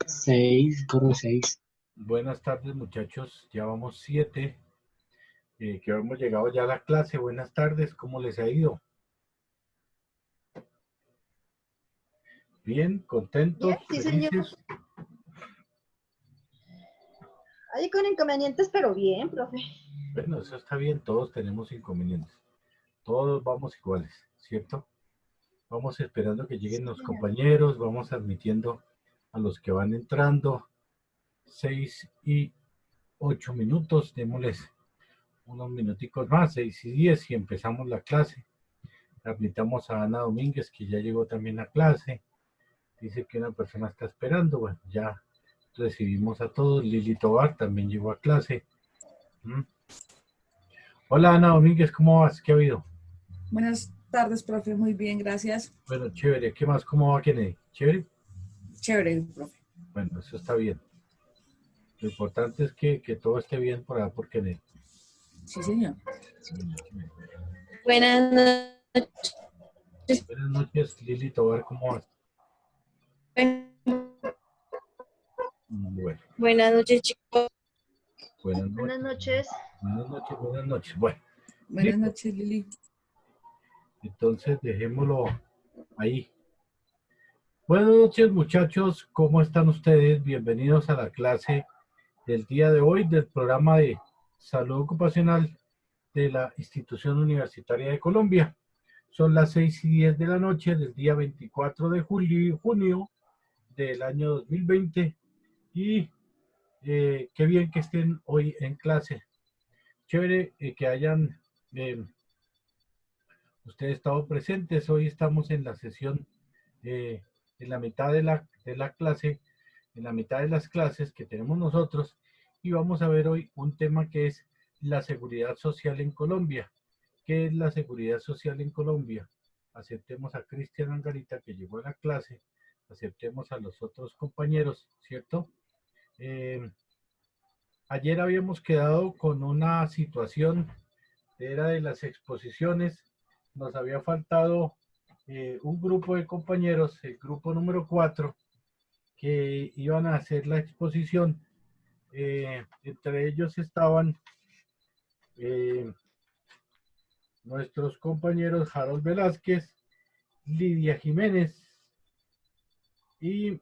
Seis, corre seis. Buenas tardes, muchachos. Ya vamos 7. Que hemos llegado ya a la clase. Buenas tardes. ¿Cómo les ha ido? Bien, contentos, Bien, sí, felices. señor. Ahí con inconvenientes, pero bien, profe. Bueno, eso está bien. Todos tenemos inconvenientes. Todos vamos iguales, ¿cierto? Vamos esperando que lleguen los compañeros. Vamos admitiendo a los que van entrando. 6:08. Démosles unos minuticos más, 6:10, y empezamos la clase. Admitamos a Ana Domínguez, que ya llegó también a clase. Dice que una persona está esperando. Bueno, ya recibimos a todos. Lili Tobar también llegó a clase. Hola, Ana Domínguez, ¿cómo vas? ¿Qué ha habido? Buenas tardes, profe. Muy bien, gracias. Bueno, chévere. ¿Qué más? ¿Cómo va Kennedy? ¿Chévere? Chévere, profe. Bueno, eso está bien. Lo importante es que todo esté bien por allá por Kennedy. Sí, señor. Buenas noches. Buenas noches, Lili Tobar, ¿cómo vas? Bueno. Buenas noches, chicos. Buenas Buenas noches. noches. Buenas noches, buenas noches. Bueno. Buenas noches, Lili. Entonces, dejémoslo ahí. Buenas noches, muchachos. ¿Cómo están ustedes? Bienvenidos a la clase del día de hoy del programa de salud ocupacional de la Institución Universitaria de Colombia. Son las 6:10 de la noche del día 24 de junio del año 2020 y qué bien que estén hoy en clase. Chévere que hayan ustedes estado presentes. Hoy estamos en la sesión, en la mitad de la clase, en la mitad de las clases que tenemos nosotros, y vamos a ver hoy un tema que es la seguridad social en Colombia. ¿Qué es la seguridad social en Colombia? Aceptemos a Cristian Angarita, que llegó a la clase, aceptemos a los otros compañeros, ¿cierto? Ayer habíamos quedado con una situación, era de las exposiciones. Nos había faltado un grupo de compañeros, el grupo número 4, que iban a hacer la exposición. Entre ellos estaban nuestros compañeros Harold Velázquez, Lidia Jiménez y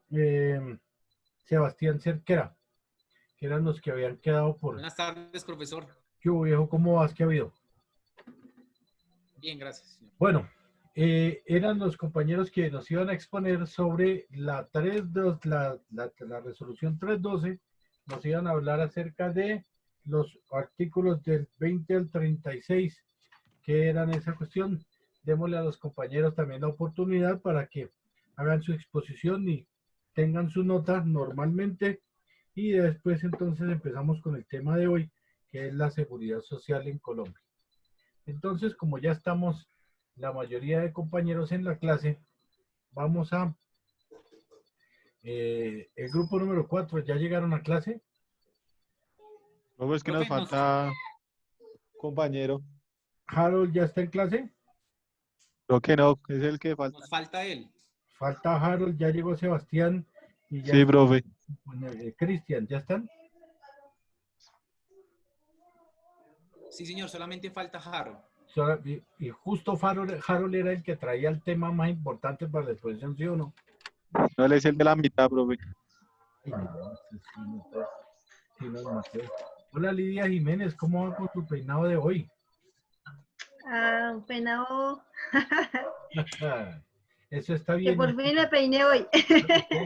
Sebastián Cerquera, que eran los que habían quedado por... Buenas tardes, profesor. ¿Qué hubo, viejo? ¿Cómo vas? ¿Qué ha habido? Bien, gracias, señor. Bueno, eran los compañeros que nos iban a exponer sobre la resolución 312. Nos iban a hablar acerca de los artículos del 20 al 36, que eran esa cuestión. Démosle a los compañeros también la oportunidad para que hagan su exposición y tengan su nota normalmente, y después entonces empezamos con el tema de hoy, que es la seguridad social en Colombia. Entonces, como ya estamos la mayoría de compañeros en la clase, vamos a... el grupo número 4, ¿ya llegaron a clase? No, es que nos falta compañero. ¿Harold ya está en clase? Creo que no, es el que falta. Nos falta él. Falta Harold, ya llegó Sebastián y ya Sí, profe. Cristian, ¿ya están? Sí, señor, solamente falta Harold. Y justo Harold era el que traía el tema más importante para la exposición, ¿sí o no? No, él es el de la mitad, profe. Hola, Lidia Jiménez, ¿cómo va con tu peinado de hoy? Un peinado. Eso está Que bien. por fin me peiné hoy.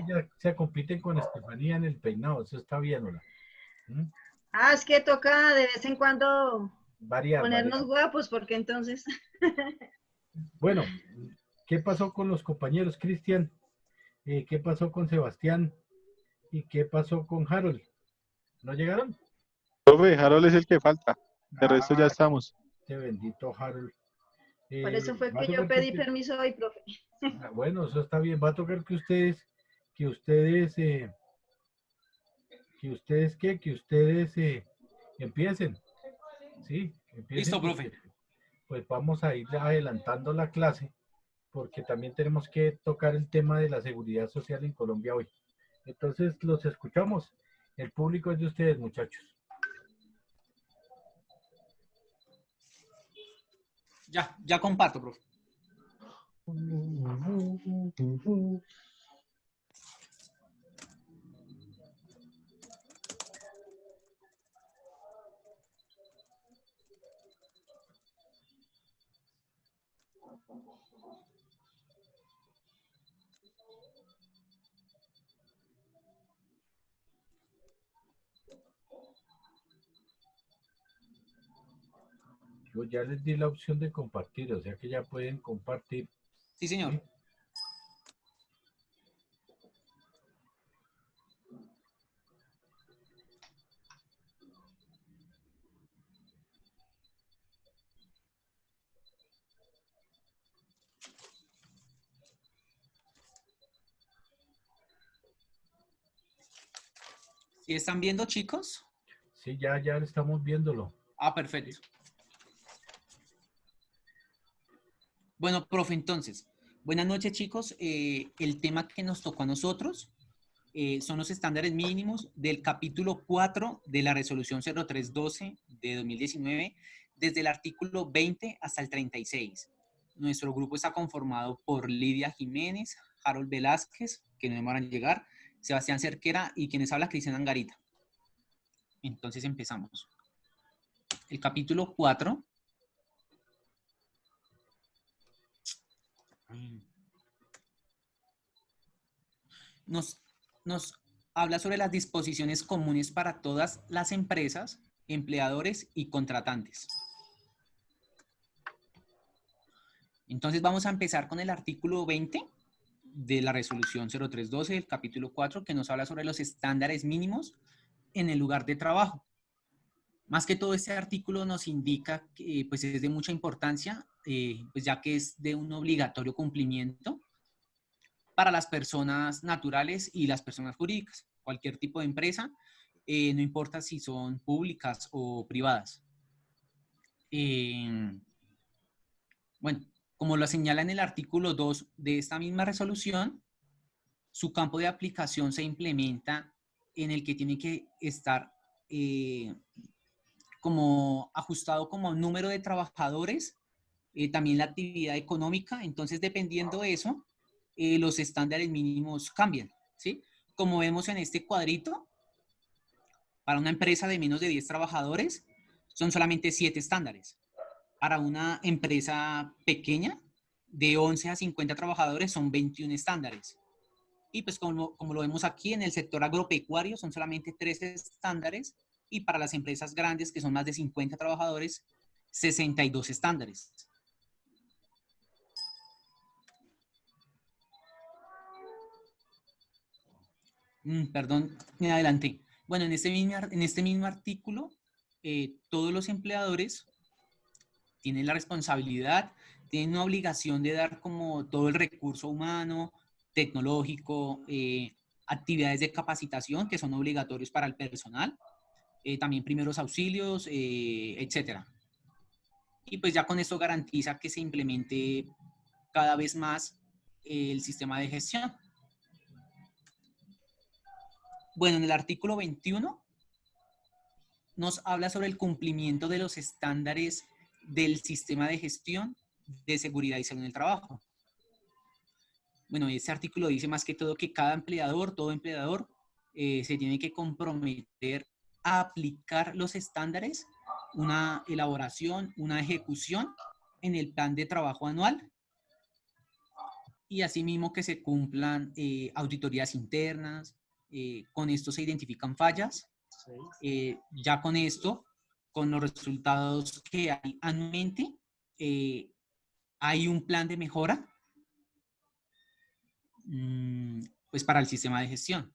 Ya se compiten con Estefanía en el peinado, eso está bien, ¿hola? Es que toca de vez en cuando ponernos variar. guapos, porque entonces... Bueno, ¿qué pasó con los compañeros, Cristian? ¿Qué pasó con Sebastián? ¿Y qué pasó con Harold? ¿No llegaron? Profe, Harold es el que falta. De resto ya estamos. Este bendito Harold. Por eso fue que yo pedí permiso hoy, profe. Bueno, eso está bien. Va a tocar que ustedes empiecen. ¿Sí? Empiecen. Listo, profe. Pues vamos a ir adelantando la clase, porque también tenemos que tocar el tema de la seguridad social en Colombia hoy. Entonces, los escuchamos. El público es de ustedes, muchachos. Ya comparto, profe. Yo ya les di la opción de compartir, o sea que ya pueden compartir. Sí, señor. ¿Sí? ¿Sí están viendo, chicos? Sí, ya estamos viéndolo. Ah, perfecto. Bueno, profe, entonces, buenas noches, chicos. El tema que nos tocó a nosotros son los estándares mínimos del capítulo 4 de la resolución 0312 de 2019, desde el artículo 20 hasta el 36. Nuestro grupo está conformado por Lidia Jiménez, Harold Velázquez, que no demoran llegar, Sebastián Cerquera y quienes habla Cristian Angarita. Entonces empezamos. El capítulo 4 nos habla sobre las disposiciones comunes para todas las empresas, empleadores y contratantes. Entonces vamos a empezar con el artículo 20 de la resolución 0312 del capítulo 4, que nos habla sobre los estándares mínimos en el lugar de trabajo. Más que todo, este artículo nos indica que pues, es de mucha importancia, pues, ya que es de un obligatorio cumplimiento para las personas naturales y las personas jurídicas. Cualquier tipo de empresa, no importa si son públicas o privadas. Bueno, como lo señala en el artículo 2 de esta misma resolución, su campo de aplicación se implementa en el que tiene que estar como ajustado como número de trabajadores, también la actividad económica. Entonces, dependiendo de eso, los estándares mínimos cambian, ¿sí? Como vemos en este cuadrito, para una empresa de menos de 10 trabajadores, son solamente 7 estándares. Para una empresa pequeña, de 11 a 50 trabajadores, son 21 estándares. Y pues como lo vemos aquí, en el sector agropecuario son solamente 13 estándares, y para las empresas grandes, que son más de 50 trabajadores, 62 estándares. Perdón, me adelanté. Bueno, en este mismo artículo, todos los empleadores tienen la responsabilidad, tienen una obligación de dar como todo el recurso humano, tecnológico, actividades de capacitación que son obligatorios para el personal, también primeros auxilios, etcétera. Y pues ya con esto garantiza que se implemente cada vez más el sistema de gestión. Bueno, en el artículo 21 nos habla sobre el cumplimiento de los estándares del sistema de gestión de seguridad y salud en el trabajo. Bueno, este artículo dice más que todo que cada empleador, todo empleador, se tiene que comprometer a aplicar los estándares, una elaboración, una ejecución en el plan de trabajo anual, y asimismo que se cumplan auditorías internas. Con esto se identifican fallas. Ya con esto, con los resultados que hay anualmente, hay un plan de mejora pues para el sistema de gestión,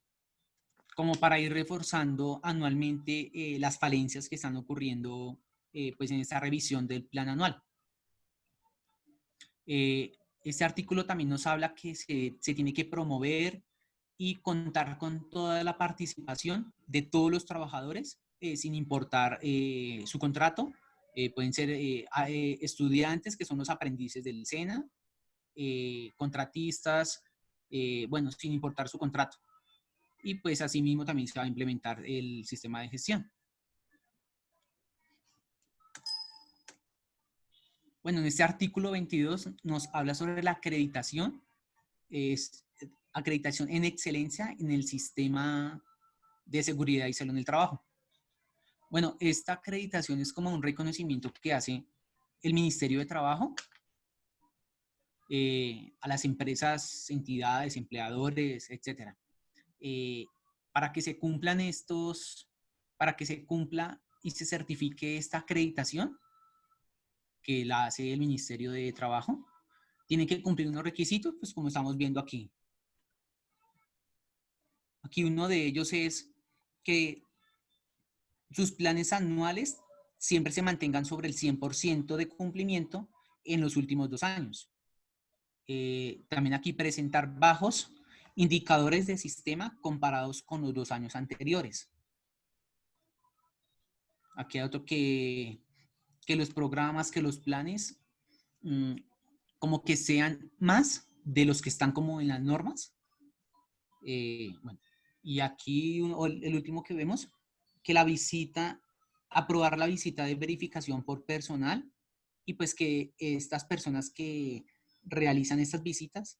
como para ir reforzando anualmente las falencias que están ocurriendo pues en esta revisión del plan anual. Este artículo también nos habla que se tiene que promover y contar con toda la participación de todos los trabajadores, sin importar su contrato. Pueden ser estudiantes, que son los aprendices del SENA, contratistas, bueno, sin importar su contrato. Y pues asimismo también se va a implementar el sistema de gestión. Bueno, en este artículo 22 nos habla sobre la acreditación, es acreditación en excelencia en el sistema de seguridad y salud en el trabajo. Bueno, esta acreditación es como un reconocimiento que hace el Ministerio de Trabajo a las empresas, entidades, empleadores, etcétera, para que se cumplan para que se cumpla y se certifique esta acreditación que la hace el Ministerio de Trabajo, tiene que cumplir unos requisitos, pues como estamos viendo aquí. Aquí uno de ellos es que sus planes anuales siempre se mantengan sobre el 100% de cumplimiento en los últimos 2 años. También aquí presentar bajos indicadores de sistema comparados con los 2 años anteriores. Aquí hay otro que los programas, que los planes, como que sean más de los que están como en las normas. Bueno, y aquí el último que vemos, que aprobar la visita de verificación por personal, y pues que estas personas que realizan estas visitas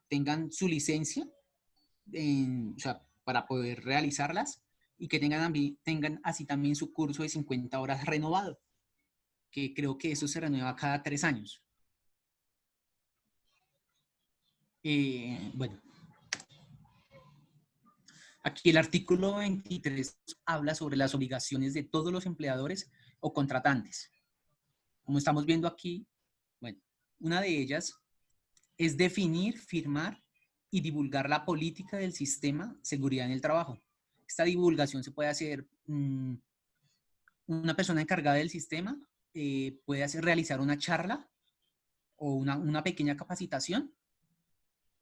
tengan su licencia, o sea, para poder realizarlas, y que tengan así también su curso de 50 horas renovado, que creo que eso se renueva cada 3 años. Bueno, aquí el artículo 23 habla sobre las obligaciones de todos los empleadores o contratantes. Como estamos viendo aquí, bueno, una de ellas es definir, firmar y divulgar la política del sistema seguridad en el trabajo. Esta divulgación se puede hacer, una persona encargada del sistema puede realizar una charla o una pequeña capacitación,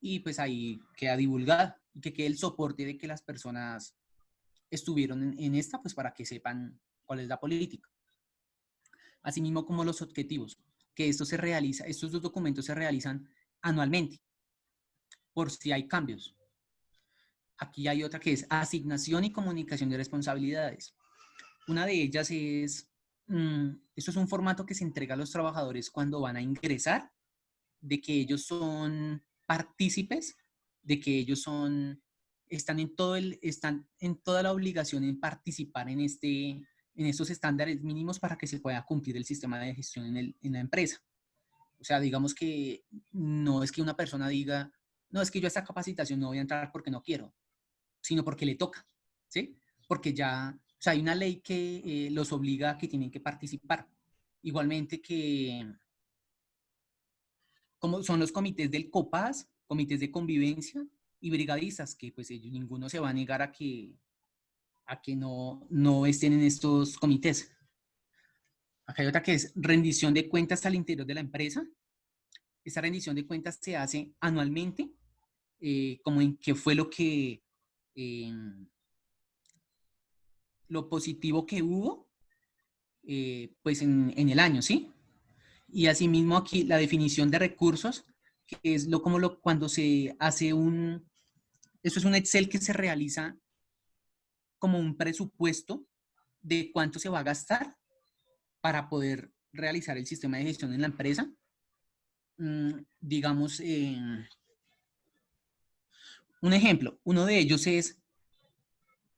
y pues ahí queda divulgada y que quede el soporte de que las personas estuvieron en esta, pues para que sepan cuál es la política. Asimismo como los objetivos, que estos 2 documentos se realizan anualmente, por si hay cambios. Aquí hay otra que es asignación y comunicación de responsabilidades. Una de ellas es, esto es un formato que se entrega a los trabajadores cuando van a ingresar, de que ellos son partícipes, de que ellos están en toda la obligación en participar en estos estándares mínimos para que se pueda cumplir el sistema de gestión en la empresa. O sea, digamos que no es que una persona diga, no, es que yo a esta capacitación no voy a entrar porque no quiero, sino porque le toca, ¿sí? Porque ya, o sea, hay una ley que los obliga a que tienen que participar. Igualmente que, como son los comités del COPAS, comités de convivencia y brigadistas, que pues ellos, ninguno se va a negar a que no estén en estos comités. Acá hay otra que es rendición de cuentas al interior de la empresa. Esta rendición de cuentas se hace anualmente, como en qué fue lo positivo que hubo, pues en el año, ¿sí? Y asimismo aquí la definición de recursos, que es cuando se hace eso es un Excel que se realiza como un presupuesto de cuánto se va a gastar para poder realizar el sistema de gestión en la empresa. Digamos, un ejemplo, uno de ellos es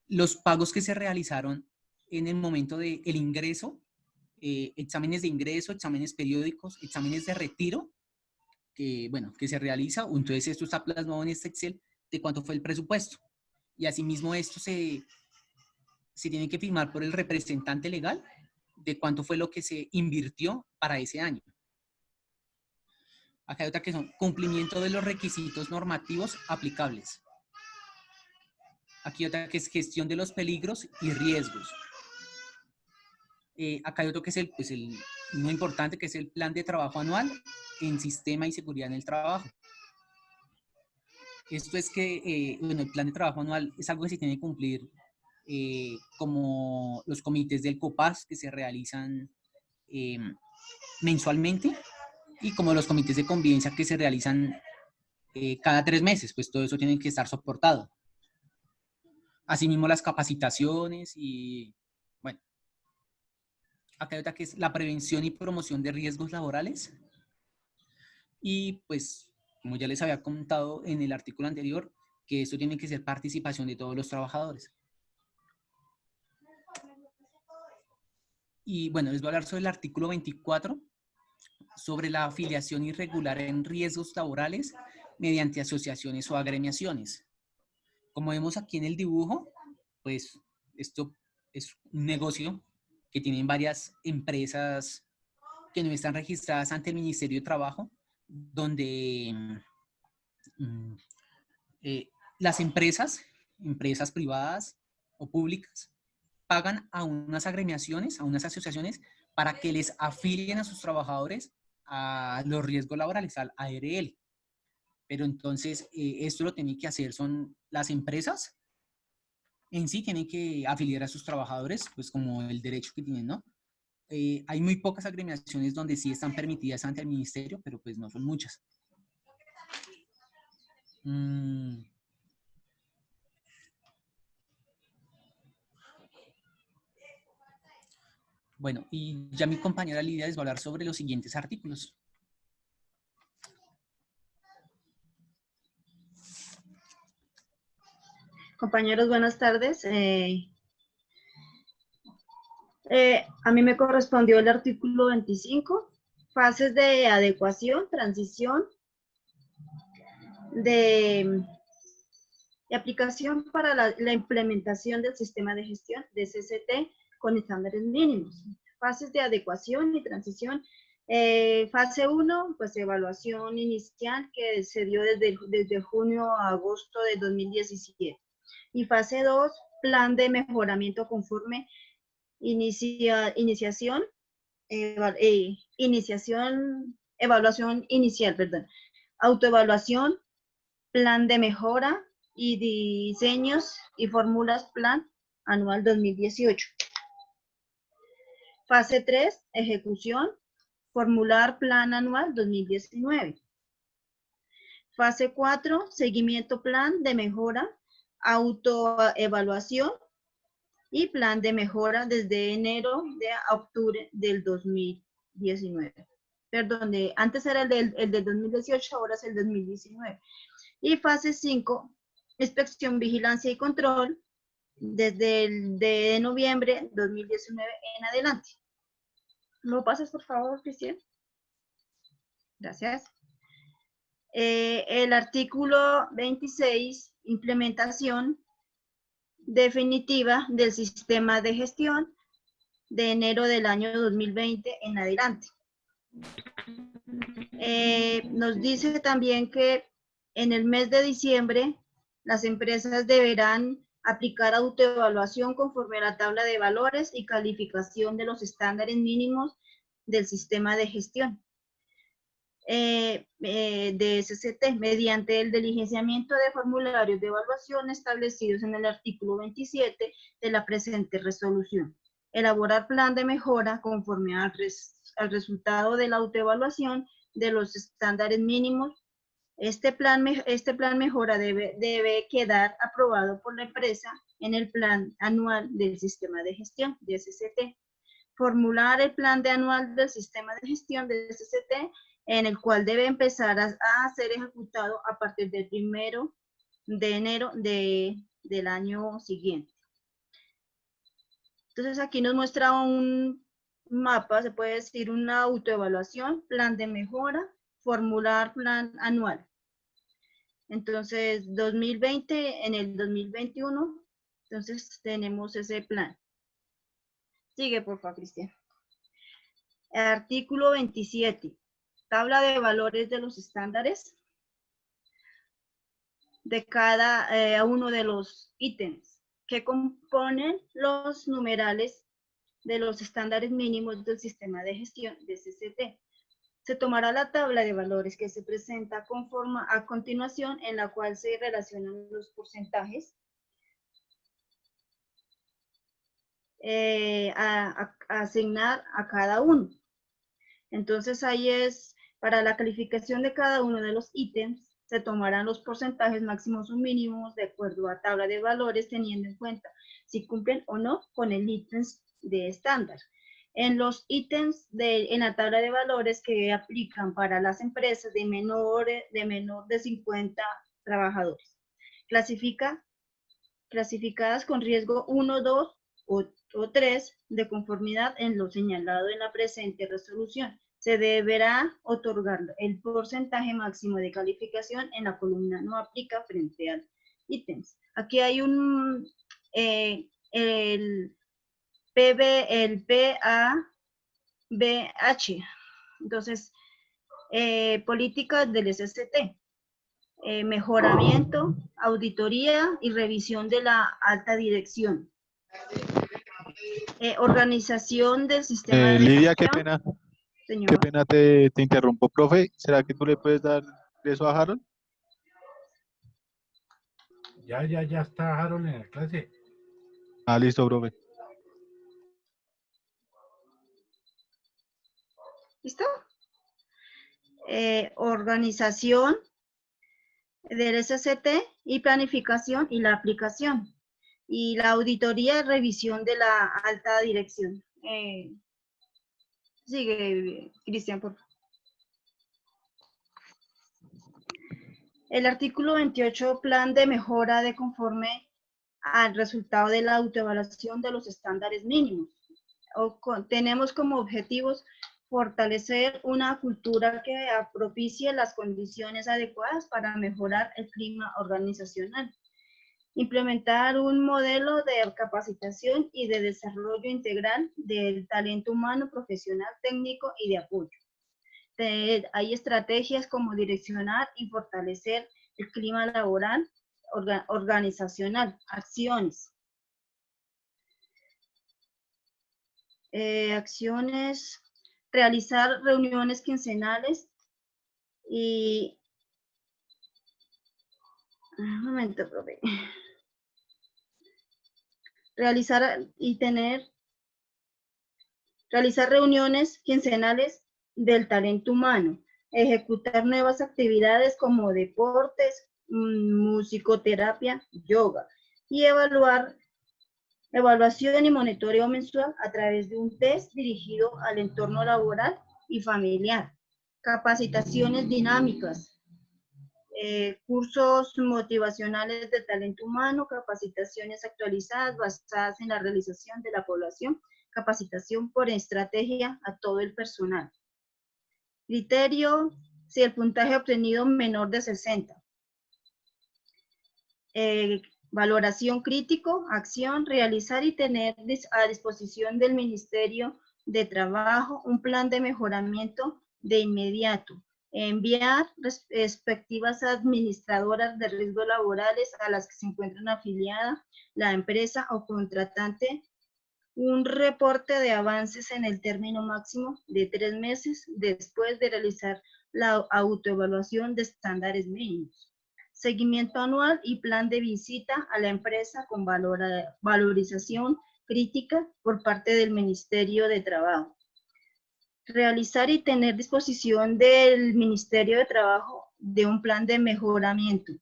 los pagos que se realizaron en el momento del ingreso, exámenes de ingreso, exámenes periódicos, exámenes de retiro, que se realiza. Entonces esto está plasmado en este Excel de cuánto fue el presupuesto. Y asimismo esto se tiene que firmar por el representante legal de cuánto fue lo que se invirtió para ese año. Acá hay otra que son cumplimiento de los requisitos normativos aplicables. Aquí hay otra que es gestión de los peligros y riesgos. Acá hay otro que es muy importante, que es el plan de trabajo anual en sistema y seguridad en el trabajo. Esto es que, el plan de trabajo anual es algo que se tiene que cumplir, como los comités del COPAS que se realizan mensualmente, y como los comités de convivencia que se realizan cada 3 meses, pues todo eso tiene que estar soportado. Asimismo las capacitaciones y, bueno, acá hay otra que es la prevención y promoción de riesgos laborales. Y pues, como ya les había contado en el artículo anterior, que esto tiene que ser participación de todos los trabajadores. Y bueno, les voy a hablar sobre el artículo 24, sobre la afiliación irregular en riesgos laborales mediante asociaciones o agremiaciones. Como vemos aquí en el dibujo, pues esto es un negocio que tienen varias empresas que no están registradas ante el Ministerio de Trabajo, donde las empresas privadas o públicas, pagan a unas agremiaciones, a unas asociaciones, para que les afilien a sus trabajadores a los riesgos laborales, al ARL. Pero entonces, esto lo tienen que hacer, son las empresas en sí tienen que afiliar a sus trabajadores, pues como el derecho que tienen, ¿no? Hay muy pocas agremiaciones donde sí están permitidas ante el ministerio, pero pues no son muchas. Bueno, y ya mi compañera Lidia les va a hablar sobre los siguientes artículos. Compañeros, buenas tardes. A mí me correspondió el artículo 25, fases de adecuación, transición, de aplicación para la implementación del sistema de gestión de CCT con estándares mínimos. Fases de adecuación y transición. Fase 1, pues evaluación inicial que se dio desde junio a agosto de 2017. Y fase 2, plan de mejoramiento conforme evaluación inicial, autoevaluación, plan de mejora y diseños y fórmulas plan anual 2018. Fase 3, ejecución, formular plan anual 2019. Fase 4, seguimiento plan de mejora, autoevaluación y plan de mejora desde enero a octubre del 2019. Perdón, antes era el del 2018, ahora es el 2019. Y fase 5, inspección, vigilancia y control desde el de noviembre 2019 en adelante. ¿Lo pasas, por favor, Cristian? Gracias. El artículo 26, implementación definitiva del sistema de gestión de enero del año 2020 en adelante. Nos dice también que en el mes de diciembre las empresas deberán aplicar autoevaluación conforme a la tabla de valores y calificación de los estándares mínimos del sistema de gestión de SCT mediante el diligenciamiento de formularios de evaluación establecidos en el artículo 27 de la presente resolución. Elaborar plan de mejora conforme al resultado de la autoevaluación de los estándares mínimos. Este plan mejora debe quedar aprobado por la empresa en el plan anual del sistema de gestión de SCT. Formular el plan anual del sistema de gestión de SCT, en el cual debe empezar a ser ejecutado a partir del 1 de enero del año siguiente. Entonces aquí nos muestra un mapa, se puede decir una autoevaluación, plan de mejora, formular plan anual. Entonces 2020 en el 2021, entonces tenemos ese plan. Sigue, por favor, Cristian. Artículo 27. Tabla de valores de los estándares de cada uno de los ítems que componen los numerales de los estándares mínimos del sistema de gestión de CCT. Se tomará la tabla de valores que se presenta a continuación, en la cual se relacionan los porcentajes a asignar a cada uno. Entonces ahí es Para la calificación de cada uno de los ítems, se tomarán los porcentajes máximos o mínimos de acuerdo a tabla de valores, teniendo en cuenta si cumplen o no con el ítem de estándar. En los ítems en la tabla de valores que aplican para las empresas de menor de 50 trabajadores. Clasificadas con riesgo 1, 2 o 3 de conformidad en lo señalado en la presente resolución. Se deberá otorgar el porcentaje máximo de calificación en la columna no aplica frente al ítems. Aquí hay el PABH. Entonces, políticas del SST. Mejoramiento, auditoría y revisión de la alta dirección. Organización del sistema de Lidia, gestión. Señor. qué pena te interrumpo, profe. ¿Será que tú le puedes dar eso a Harold? Ya está Harold en la clase. Ah, listo, profe. ¿Listo? Organización del SST y planificación y la aplicación. Y la auditoría y revisión de la alta dirección. Sigue, Cristian, por favor. El artículo 28, plan de mejora de conforme al resultado de la autoevaluación de los estándares mínimos. Tenemos como objetivos fortalecer una cultura que propicie las condiciones adecuadas para mejorar el clima organizacional. Implementar un modelo de capacitación y de desarrollo integral del talento humano, profesional, técnico y de apoyo. Hay estrategias como direccionar y fortalecer el clima laboral organizacional, acciones. Acciones, realizar reuniones quincenales y... Un momento, profe. Realizar reuniones quincenales del talento humano, ejecutar nuevas actividades como deportes, musicoterapia, yoga, y evaluación y monitoreo mensual a través de un test dirigido al entorno laboral y familiar. Capacitaciones dinámicas, cursos motivacionales de talento humano, capacitaciones actualizadas basadas en la realización de la población, capacitación por estrategia a todo el personal. Criterio, si el puntaje obtenido menor de 60. Valoración crítico, acción, realizar y tener a disposición del Ministerio de Trabajo un plan de mejoramiento de inmediato. Enviar respectivas administradoras de riesgos laborales a las que se encuentran afiliada la empresa o contratante un reporte de avances en el término máximo de 3 meses después de realizar la autoevaluación de estándares mínimos. Seguimiento anual y plan de visita a la empresa con valorización crítica por parte del Ministerio de Trabajo. Realizar y tener disposición del Ministerio de Trabajo de un plan de mejoramiento.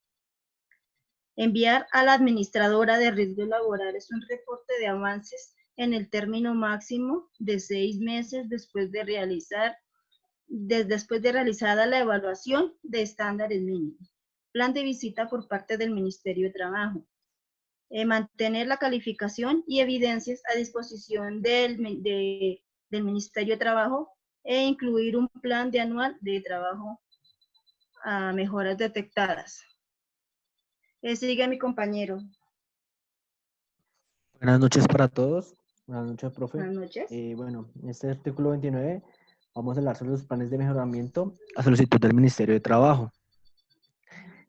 Enviar a la administradora de riesgos laborales un reporte de avances en el término máximo de 6 meses después de realizada la evaluación de estándares mínimos. Plan de visita por parte del Ministerio de Trabajo. Mantener la calificación y evidencias a disposición del Ministerio de Trabajo e incluir un plan de anual de trabajo a mejoras detectadas. Sigue mi compañero. Buenas noches para todos. Buenas noches, profe. Buenas noches. Bueno, en este artículo 29 vamos a hablar sobre los planes de mejoramiento a solicitud del Ministerio de Trabajo.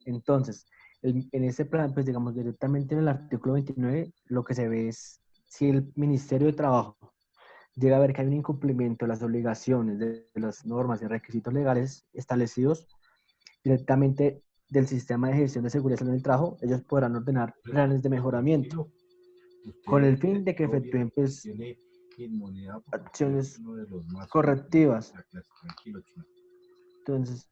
Entonces, en este plan, pues digamos directamente en el artículo 29, lo que se ve es si el Ministerio de Trabajo llega a ver que hay un incumplimiento de las obligaciones de las normas y requisitos legales establecidos directamente del sistema de gestión de seguridad en el trabajo, ellos podrán ordenar planes de mejoramiento con el fin de que efectúen pues, acciones correctivas. Entonces,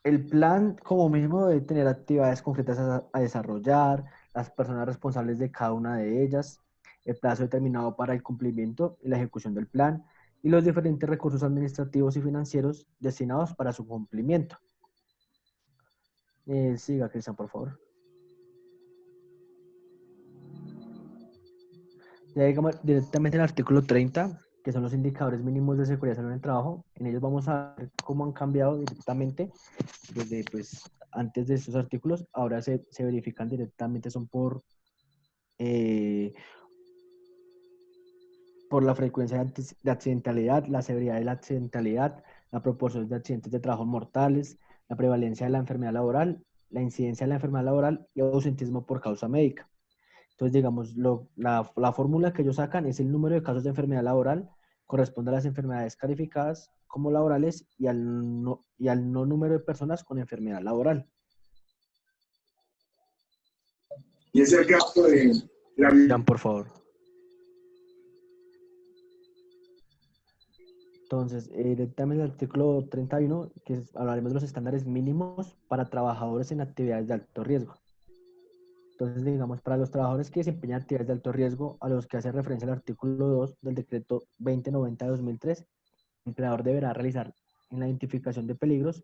el plan como mínimo debe tener actividades concretas a desarrollar, las personas responsables de cada una de ellas, el plazo determinado para el cumplimiento y la ejecución del plan y los diferentes recursos administrativos y financieros destinados para su cumplimiento. Siga, Cristian, por favor. Ya digamos directamente en el artículo 30, que son los indicadores mínimos de seguridad y salud en el trabajo. En ellos vamos a ver cómo han cambiado directamente desde pues, antes de estos artículos. Ahora se verifican directamente, son por la frecuencia de accidentalidad, la severidad de la accidentalidad, la proporción de accidentes de trabajo mortales, la prevalencia de la enfermedad laboral, la incidencia de la enfermedad laboral y ausentismo por causa médica. Entonces, digamos, la fórmula que ellos sacan es el número de casos de enfermedad laboral, corresponde a las enfermedades calificadas como laborales y al no número de personas con enfermedad laboral. Y es el caso de Dan, por favor. Entonces, directamente el artículo 31, hablaremos de los estándares mínimos para trabajadores en actividades de alto riesgo. Entonces, digamos, para los trabajadores que desempeñan actividades de alto riesgo, a los que hace referencia el artículo 2 del decreto 2090 de 2003, el empleador deberá realizar en la identificación de peligros,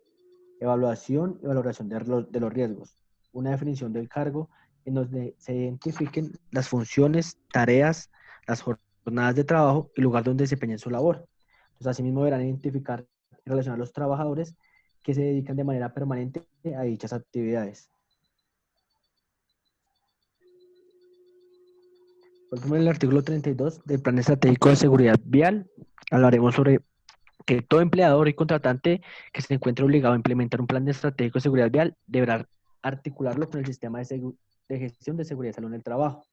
evaluación y valoración de los riesgos, una definición del cargo en donde se identifiquen las funciones, tareas, las jornadas de trabajo y lugar donde desempeñen su labor. Entonces, asimismo, deberán identificar y relacionar a los trabajadores que se dedican de manera permanente a dichas actividades. Por ejemplo, en el artículo 32 del Plan Estratégico de Seguridad Vial, hablaremos sobre que todo empleador y contratante que se encuentre obligado a implementar un plan estratégico de seguridad vial deberá articularlo con el sistema de gestión de seguridad y salud en el trabajo.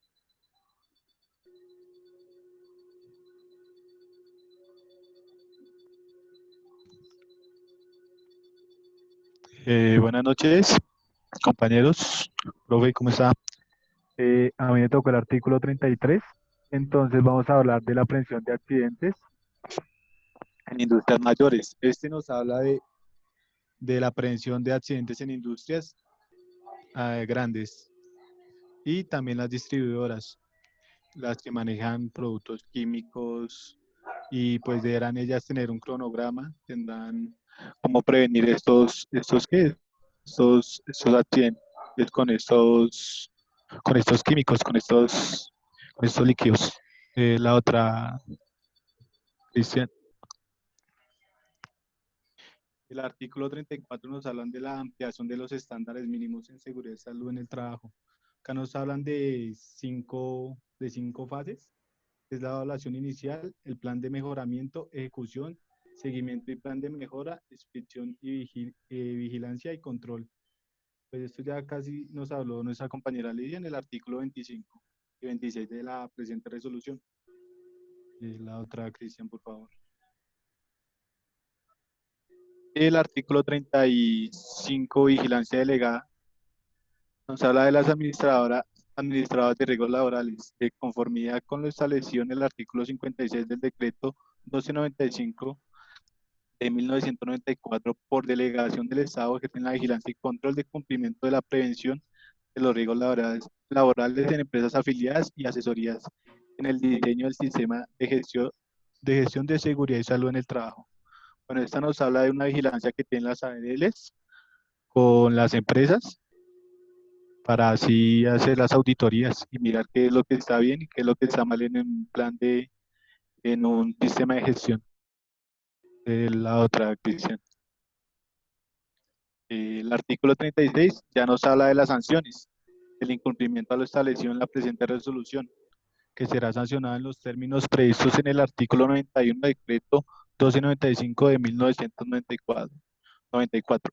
Buenas noches, compañeros. Profe, ¿cómo está? A mí me tocó el artículo 33. Entonces vamos a hablar de la prevención de accidentes en industrias mayores. Este nos habla de la prevención de accidentes en industrias grandes y también las distribuidoras, las que manejan productos químicos y pues deberán ellas tener un cronograma, tendrán cómo prevenir ¿qué? Estos accidentes con estos químicos, con estos líquidos. La otra, Cristian. El artículo 34 nos hablan de la ampliación de los estándares mínimos en seguridad y salud en el trabajo. Acá nos hablan de cinco fases. Es la evaluación inicial, el plan de mejoramiento, ejecución, seguimiento y plan de mejora, inspección y vigilancia y control. Pues esto ya casi nos habló nuestra compañera Lidia en el artículo 25 y 26 de la presente resolución. La otra, Cristian, por favor. El artículo 35, vigilancia delegada, nos habla de las administradoras de riesgos laborales, de conformidad con lo establecido en el artículo 56 del decreto 1295 de 1994, por delegación del Estado, ejercen la vigilancia y control de cumplimiento de la prevención de los riesgos laborales en empresas afiliadas y asesorías en el diseño del sistema de gestión de seguridad y salud en el trabajo. Bueno, esta nos habla de una vigilancia que tienen las ARLs con las empresas para así hacer las auditorías y mirar qué es lo que está bien y qué es lo que está mal en un en un sistema de gestión. La otra, Cristian. El artículo 36 ya nos habla de las sanciones, el incumplimiento a lo establecido en la presente resolución, que será sancionado en los términos previstos en el artículo 91 del decreto 1295 de 1994,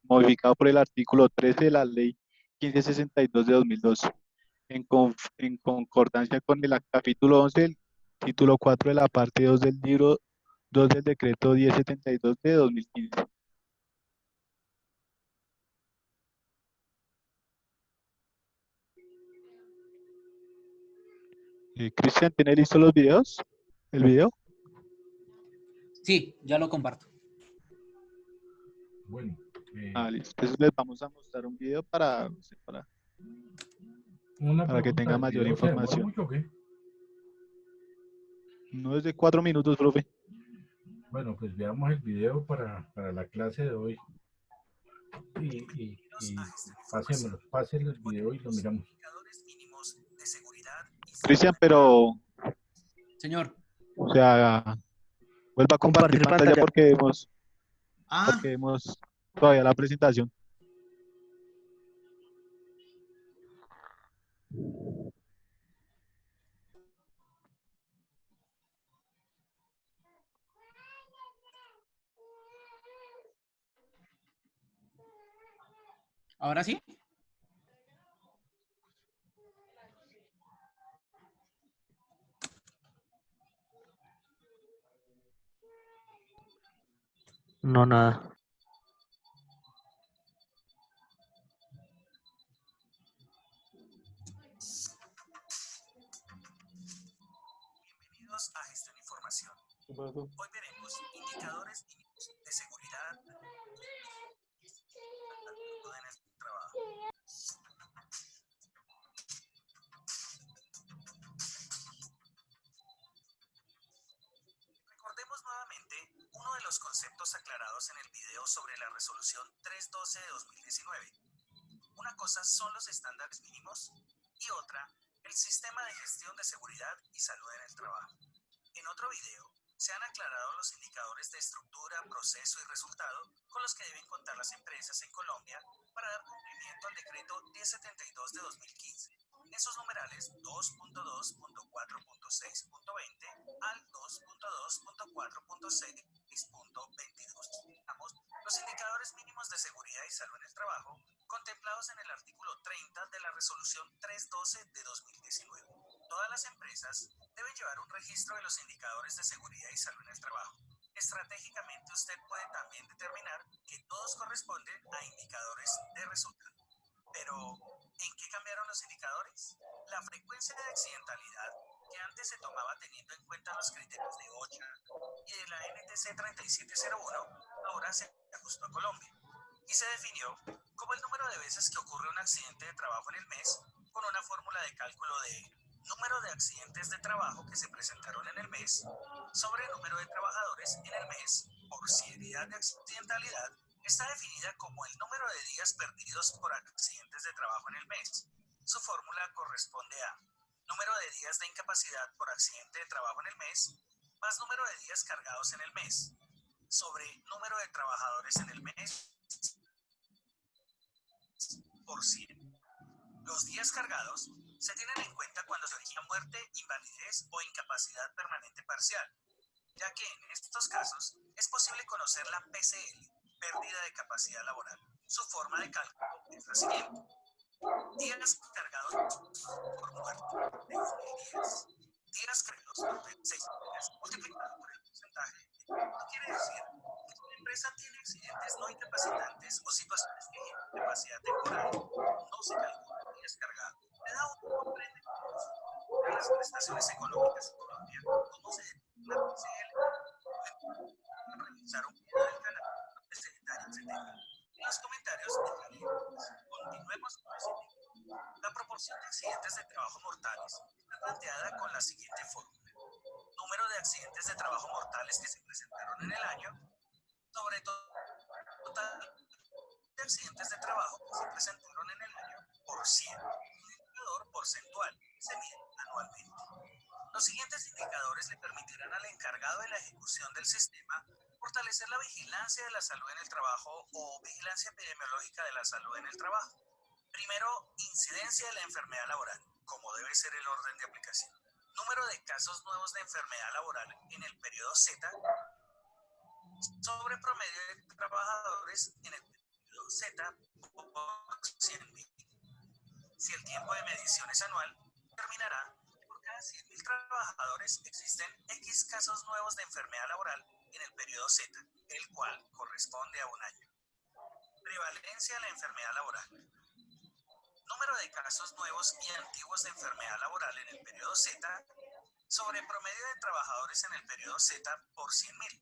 modificado por el artículo 13 de la ley 1562 de 2012, en concordancia con el capítulo 11 del título 4 de la parte 2 del libro 2 del decreto 1072 de 2015. Cristian, ¿tiene listo los videos? ¿El video? Sí, ya lo comparto. Bueno, Listo. Entonces les vamos a mostrar un video para una que pregunta, tenga ¿el mayor video se demora información. mucho o qué? No es de 4 minutos, profe. Bueno, pues veamos el video para la clase de hoy. Y pásenlo el video y lo miramos. Cristian, pero, Señor. o sea, vuelva a compartir pantalla porque vemos todavía la presentación. ¿Ahora sí? No, nada. Bienvenidos a Gestión de Información. Hoy veremos indicadores mínimos de seguridad en el trabajo. Recordemos nuevamente uno de los conceptos aclarados en el video sobre la resolución 312 de 2019. Una cosa son los estándares mínimos y otra, el sistema de gestión de seguridad y salud en el trabajo. En otro video, se han aclarado los indicadores de estructura, proceso y resultado con los que deben contar las empresas en Colombia para dar cumplimiento al decreto 1072 de 2015. En sus numerales 2.2.4.6.20 al 2.2.4.6.22. Los indicadores mínimos de seguridad y salud en el trabajo contemplados en el artículo 30 de la resolución 312 de 2019. Todas las empresas deben llevar un registro de los indicadores de seguridad y salud en el trabajo. Estratégicamente usted puede también determinar que todos corresponden a indicadores de resultado. Pero, ¿en qué cambiaron los indicadores? La frecuencia de accidentalidad, que antes se tomaba teniendo en cuenta los criterios de OSHA y de la NTC 3701, ahora se ajustó a Colombia y se definió como el número de veces que ocurre un accidente de trabajo en el mes con una fórmula de cálculo de número de accidentes de trabajo que se presentaron en el mes sobre el número de trabajadores en el mes por seriedad de accidentalidad. Está definida como el número de días perdidos por accidentes de trabajo en el mes. Su fórmula corresponde a número de días de incapacidad por accidente de trabajo en el mes más número de días cargados en el mes sobre número de trabajadores en el mes por 100. Los días cargados se tienen en cuenta cuando se origina muerte, invalidez o incapacidad permanente parcial, ya que en estos casos es posible conocer la PCL, pérdida de capacidad laboral. Su forma de cálculo es la siguiente. Días cargados por muerte de 1.000 días. Días cargados por 26 días multiplicado por el porcentaje. Esto quiere decir que si una empresa tiene accidentes no incapacitantes o situaciones que generan capacidad temporal, no se calcula días cargados. Le da un comprende de las prestaciones económicas en Colombia, cómo se determina la PCL. Pueden revisar un video del canal donde se detalla ese tema. En los comentarios dejaré enlaces. Continuemos con ese tema. La proporción de accidentes de trabajo mortales está planteada con la siguiente fórmula. Número de accidentes de trabajo mortales que se presentaron en el año sobre total de accidentes de trabajo que se presentaron en el año por 100. Un indicador porcentual se mide anualmente. Los siguientes indicadores le permitirán al encargado de la ejecución del sistema fortalecer la vigilancia de la salud en el trabajo o vigilancia epidemiológica de la salud en el trabajo. Primero, incidencia de la enfermedad laboral, como debe ser el orden de aplicación. Número de casos nuevos de enfermedad laboral en el periodo Z sobre promedio de trabajadores en el periodo Z por 100.000. Si el tiempo de medición es anual, determinará que por cada 100.000 trabajadores existen X casos nuevos de enfermedad laboral en el periodo Z, el cual corresponde a un año. Prevalencia de la enfermedad laboral. Número de casos nuevos y antiguos de enfermedad laboral en el periodo Z sobre promedio de trabajadores en el periodo Z por 100.000.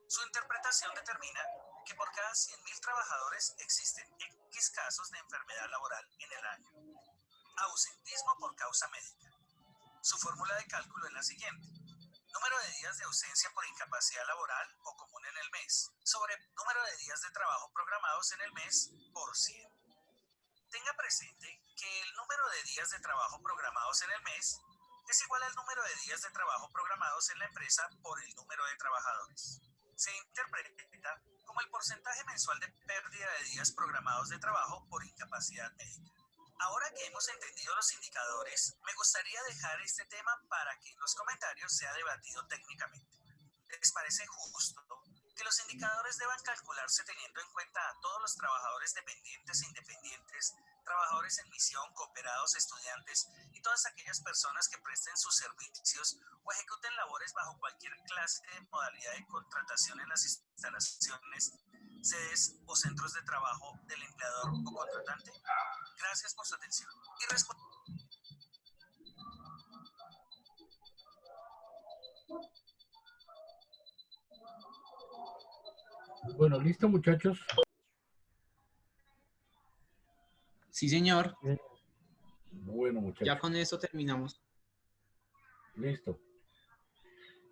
Su interpretación determina que por cada 100.000 trabajadores existen X casos de enfermedad laboral en el año. Ausentismo por causa médica. Su fórmula de cálculo es la siguiente. Número de días de ausencia por incapacidad laboral o común en el mes, sobre número de días de trabajo programados en el mes por 100. Tenga presente que el número de días de trabajo programados en el mes es igual al número de días de trabajo programados en la empresa por el número de trabajadores. Se interpreta como el porcentaje mensual de pérdida de días programados de trabajo por incapacidad médica. Ahora que hemos entendido los indicadores, me gustaría dejar este tema para que en los comentarios sea debatido técnicamente. ¿Les parece justo que los indicadores deban calcularse teniendo en cuenta a todos los trabajadores dependientes e independientes, trabajadores en misión, cooperados, estudiantes y todas aquellas personas que presten sus servicios o ejecuten labores bajo cualquier clase de modalidad de contratación en las instalaciones, sedes o centros de trabajo del empleador o contratante? Gracias por su atención. Bueno, listo, muchachos. Sí, señor. Bueno, muchachos. Ya con eso terminamos. Listo.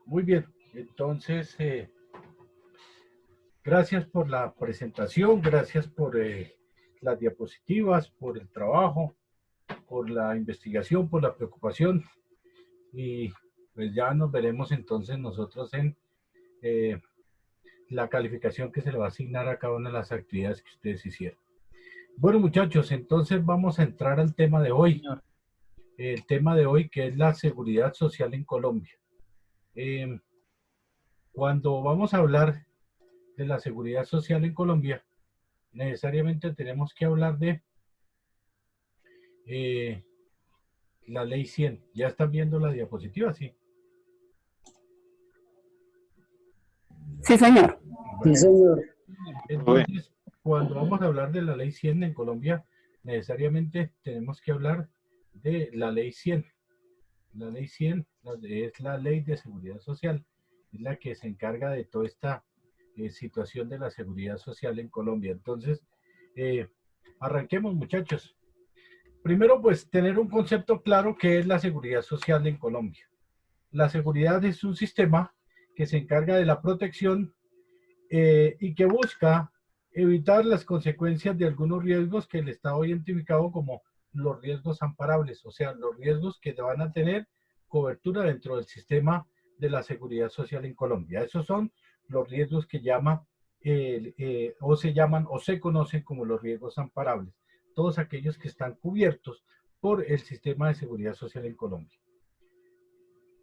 Muy bien. Entonces, gracias por la presentación, gracias por las diapositivas, por el trabajo, por la investigación, por la preocupación. Y pues ya nos veremos entonces nosotros en la calificación que se le va a asignar a cada una de las actividades que ustedes hicieron. Bueno, muchachos, entonces vamos a entrar al tema de hoy. El tema de hoy, que es la seguridad social en Colombia. Cuando vamos a hablar de la seguridad social en Colombia, necesariamente tenemos que hablar de la ley 100. ¿Ya están viendo la diapositiva? Sí. Sí, señor. Bueno, Sí, señor. entonces, cuando vamos a hablar de la ley 100 en Colombia, necesariamente tenemos que hablar de la ley 100. La ley 100 es la ley de seguridad social, es la que se encarga de toda esta situación de la seguridad social en Colombia. Entonces, arranquemos, muchachos. Primero, pues, tener un concepto claro que es la seguridad social en Colombia. La seguridad es un sistema que se encarga de la protección y que busca evitar las consecuencias de algunos riesgos que el Estado ha identificado como los riesgos amparables, o sea, los riesgos que van a tener cobertura dentro del sistema de la seguridad social en Colombia. Esos son los riesgos que se llaman o se conocen como los riesgos amparables, todos aquellos que están cubiertos por el sistema de seguridad social en Colombia.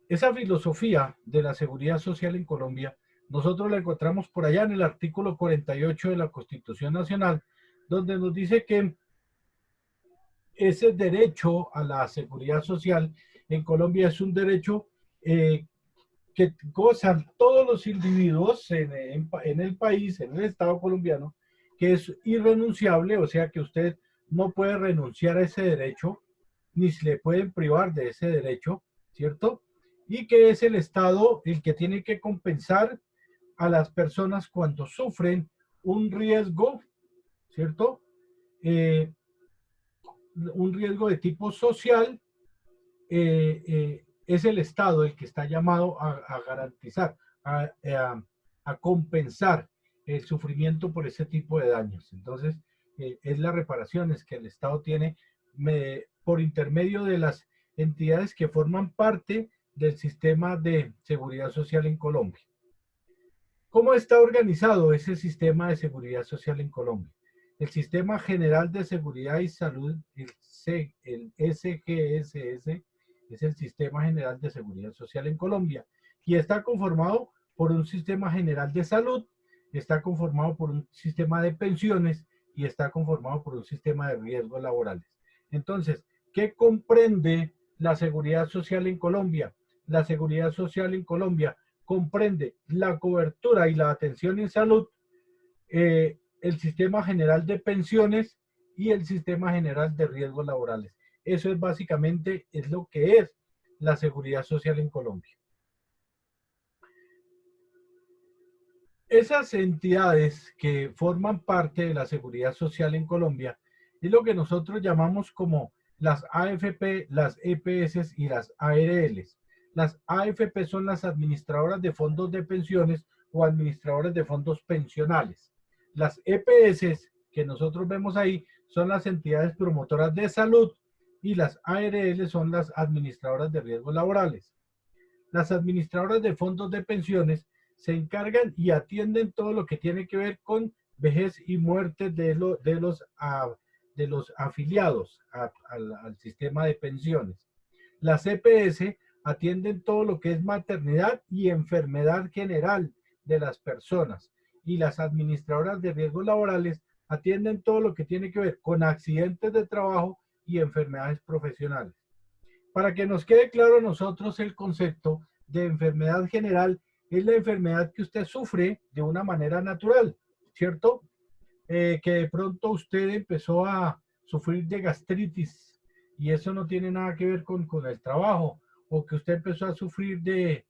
Esa filosofía de la seguridad social en Colombia, nosotros la encontramos por allá en el artículo 48 de la Constitución Nacional, donde nos dice que ese derecho a la seguridad social en Colombia es un derecho que gozan todos los individuos en el país, en el Estado colombiano, que es irrenunciable, o sea que usted no puede renunciar a ese derecho, ni se le pueden privar de ese derecho, ¿cierto? Y que es el Estado el que tiene que compensar a las personas cuando sufren un riesgo, ¿cierto? Un riesgo de tipo social, es el Estado el que está llamado a garantizar, a compensar el sufrimiento por ese tipo de daños. Entonces, es las reparaciones que el Estado tiene por intermedio de las entidades que forman parte del sistema de seguridad social en Colombia. ¿Cómo está organizado ese sistema de seguridad social en Colombia? El Sistema General de Seguridad y Salud, el SGSS, es el Sistema General de Seguridad Social en Colombia y está conformado por un Sistema General de Salud, está conformado por un sistema de pensiones y está conformado por un sistema de riesgos laborales. Entonces, ¿qué comprende la seguridad social en Colombia? La seguridad social en Colombia comprende la cobertura y la atención en salud, el sistema general de pensiones y el sistema general de riesgos laborales. Eso es básicamente lo que es la seguridad social en Colombia. Esas entidades que forman parte de la seguridad social en Colombia es lo que nosotros llamamos como las AFP, las EPS y las ARLs. Las AFP son las administradoras de fondos de pensiones o administradoras de fondos pensionales. Las EPS que nosotros vemos ahí son las entidades promotoras de salud y las ARL son las administradoras de riesgos laborales. Las administradoras de fondos de pensiones se encargan y atienden todo lo que tiene que ver con vejez y muerte de los afiliados al sistema de pensiones. Las EPS atienden todo lo que es maternidad y enfermedad general de las personas. Y las administradoras de riesgos laborales atienden todo lo que tiene que ver con accidentes de trabajo y enfermedades profesionales. Para que nos quede claro a nosotros el concepto de enfermedad general, es la enfermedad que usted sufre de una manera natural, ¿cierto? Que de pronto usted empezó a sufrir de gastritis y eso no tiene nada que ver con el trabajo, o que usted empezó a sufrir de,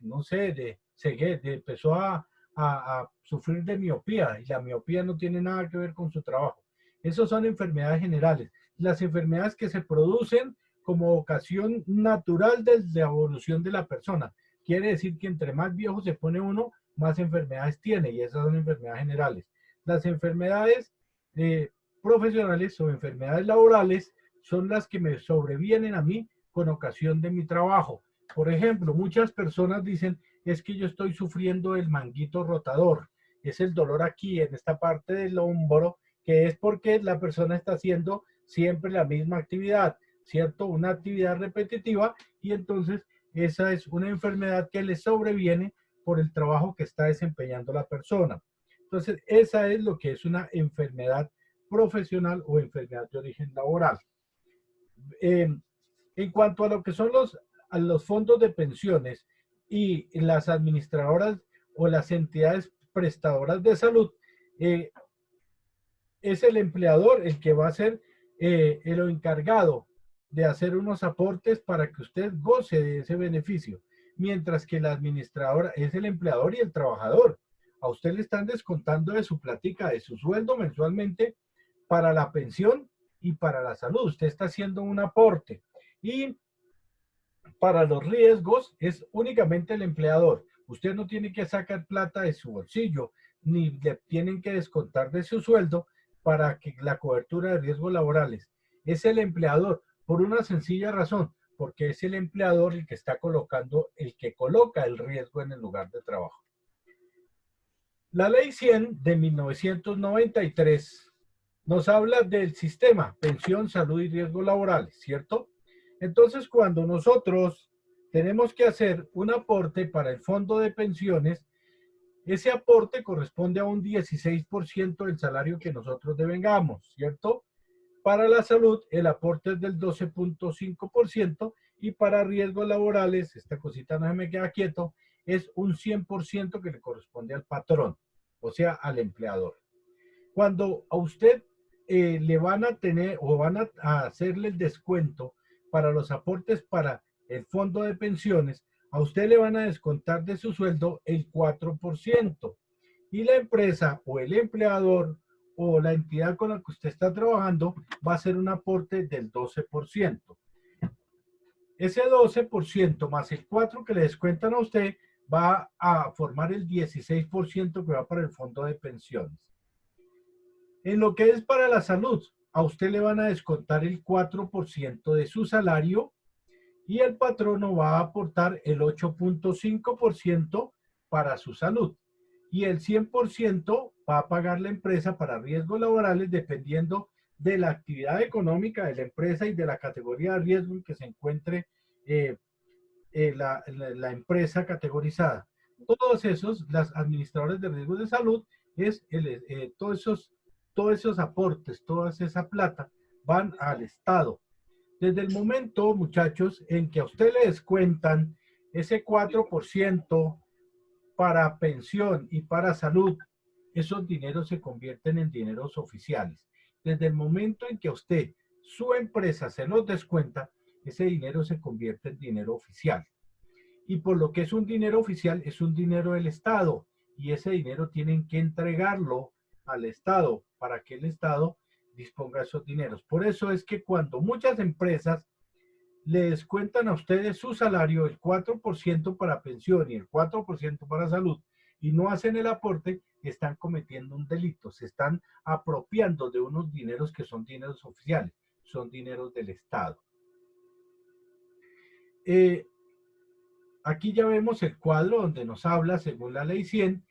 no sé, de ceguera, empezó a sufrir de miopía, y la miopía no tiene nada que ver con su trabajo. Esas son enfermedades generales. Las enfermedades que se producen como ocasión natural de la evolución de la persona. Quiere decir que entre más viejo se pone uno, más enfermedades tiene, y esas son enfermedades generales. Las enfermedades profesionales o enfermedades laborales son las que me sobrevienen a mí con ocasión de mi trabajo. Por ejemplo, muchas personas dicen, es que yo estoy sufriendo el manguito rotador. Es el dolor aquí, en esta parte del hombro, que es porque la persona está haciendo siempre la misma actividad, ¿cierto? Una actividad repetitiva, y entonces esa es una enfermedad que le sobreviene por el trabajo que está desempeñando la persona. Entonces, esa es lo que es una enfermedad profesional o enfermedad de origen laboral. En cuanto a lo que son los fondos de pensiones y las administradoras o las entidades prestadoras de salud, es el empleador el que va a ser el encargado de hacer unos aportes para que usted goce de ese beneficio, mientras que la administradora es el empleador y el trabajador. A usted le están descontando de su plática, de su sueldo mensualmente para la pensión y para la salud. Usted está haciendo un aporte. Y para los riesgos es únicamente el empleador. Usted no tiene que sacar plata de su bolsillo, ni le tienen que descontar de su sueldo para que la cobertura de riesgos laborales. Es el empleador, por una sencilla razón, porque es el empleador el que está colocando, el que coloca el riesgo en el lugar de trabajo. La Ley 100 de 1993 nos habla del sistema pensión, salud y riesgos laborales, ¿cierto? Entonces, cuando nosotros tenemos que hacer un aporte para el fondo de pensiones, ese aporte corresponde a un 16% del salario que nosotros devengamos, ¿cierto? Para la salud, el aporte es del 12.5% y para riesgos laborales, esta cosita no se me queda quieto, es un 100% que le corresponde al patrón, o sea, al empleador. Cuando a usted le van a tener o van a hacerle el descuento para los aportes para el fondo de pensiones, a usted le van a descontar de su sueldo el 4%. Y la empresa o el empleador o la entidad con la que usted está trabajando va a hacer un aporte del 12%. Ese 12% más el 4% que le descuentan a usted va a formar el 16% que va para el fondo de pensiones. En lo que es para la salud, a usted le van a descontar el 4% de su salario y el patrono va a aportar el 8.5% para su salud. Y el 100% va a pagar la empresa para riesgos laborales dependiendo de la actividad económica de la empresa y de la categoría de riesgo en que se encuentre la empresa categorizada. Todos esos, las administradoras de riesgos de salud, todos esos aportes, toda esa plata van al Estado. Desde el momento, muchachos, en que a usted le descuentan ese 4% para pensión y para salud, esos dineros se convierten en dineros oficiales. Desde el momento en que a usted, su empresa, se los descuenta, ese dinero se convierte en dinero oficial. Y por lo que es un dinero oficial, es un dinero del Estado. y ese dinero tienen que entregarlo al Estado para que el Estado disponga esos dineros. Por eso es que cuando muchas empresas le descuentan a ustedes su salario, el 4% para pensión y el 4% para salud, y no hacen el aporte, están cometiendo un delito, se están apropiando de unos dineros que son dineros oficiales, son dineros del Estado. Aquí ya vemos el cuadro donde nos habla, según la ley 100,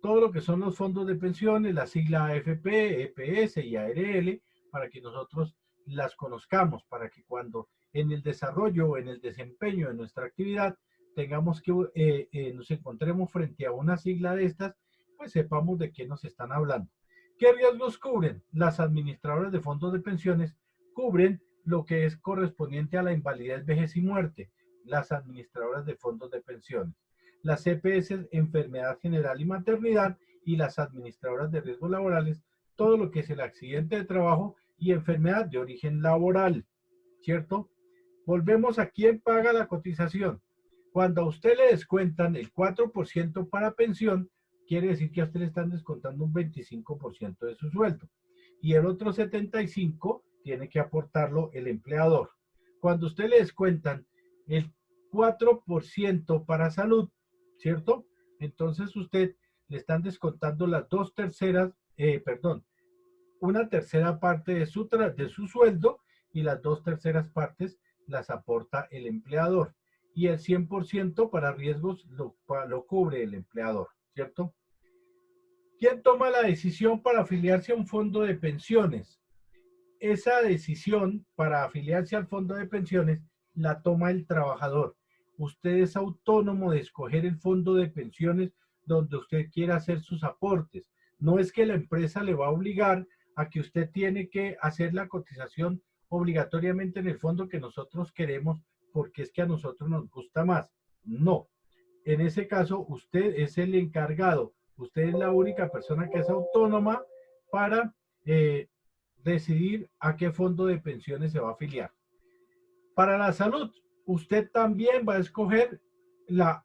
todo lo que son los fondos de pensiones, la sigla AFP, EPS y ARL, para que nosotros las conozcamos, para que cuando en el desarrollo o en el desempeño de nuestra actividad tengamos que nos encontremos frente a una sigla de estas, pues sepamos de qué nos están hablando. ¿Qué riesgos cubren? Las administradoras de fondos de pensiones cubren lo que es correspondiente a la invalidez, vejez y muerte, las administradoras de fondos de pensiones. Las EPS, enfermedad general y maternidad, y las administradoras de riesgos laborales, todo lo que es el accidente de trabajo y enfermedad de origen laboral, ¿cierto? Volvemos a quién paga la cotización. Cuando a usted le descuentan el 4% para pensión, quiere decir que a usted le están descontando un 25% de su sueldo. Y el otro 75% tiene que aportarlo el empleador. Cuando a usted le descuentan el 4% para salud, ¿cierto? Entonces usted le están descontando las una tercera parte de su sueldo, y las 2/3 partes las aporta el empleador. Y el 100% para riesgos lo cubre el empleador, ¿cierto? ¿Quién toma la decisión para afiliarse a un fondo de pensiones? Esa decisión para afiliarse al fondo de pensiones la toma el trabajador. Usted es autónomo de escoger el fondo de pensiones donde usted quiera hacer sus aportes. No es que la empresa le va a obligar a que usted tiene que hacer la cotización obligatoriamente en el fondo que nosotros queremos porque es que a nosotros nos gusta más. No. En ese caso, usted es el encargado. Usted es la única persona que es autónoma para decidir a qué fondo de pensiones se va a afiliar. Para la salud, usted también va a escoger la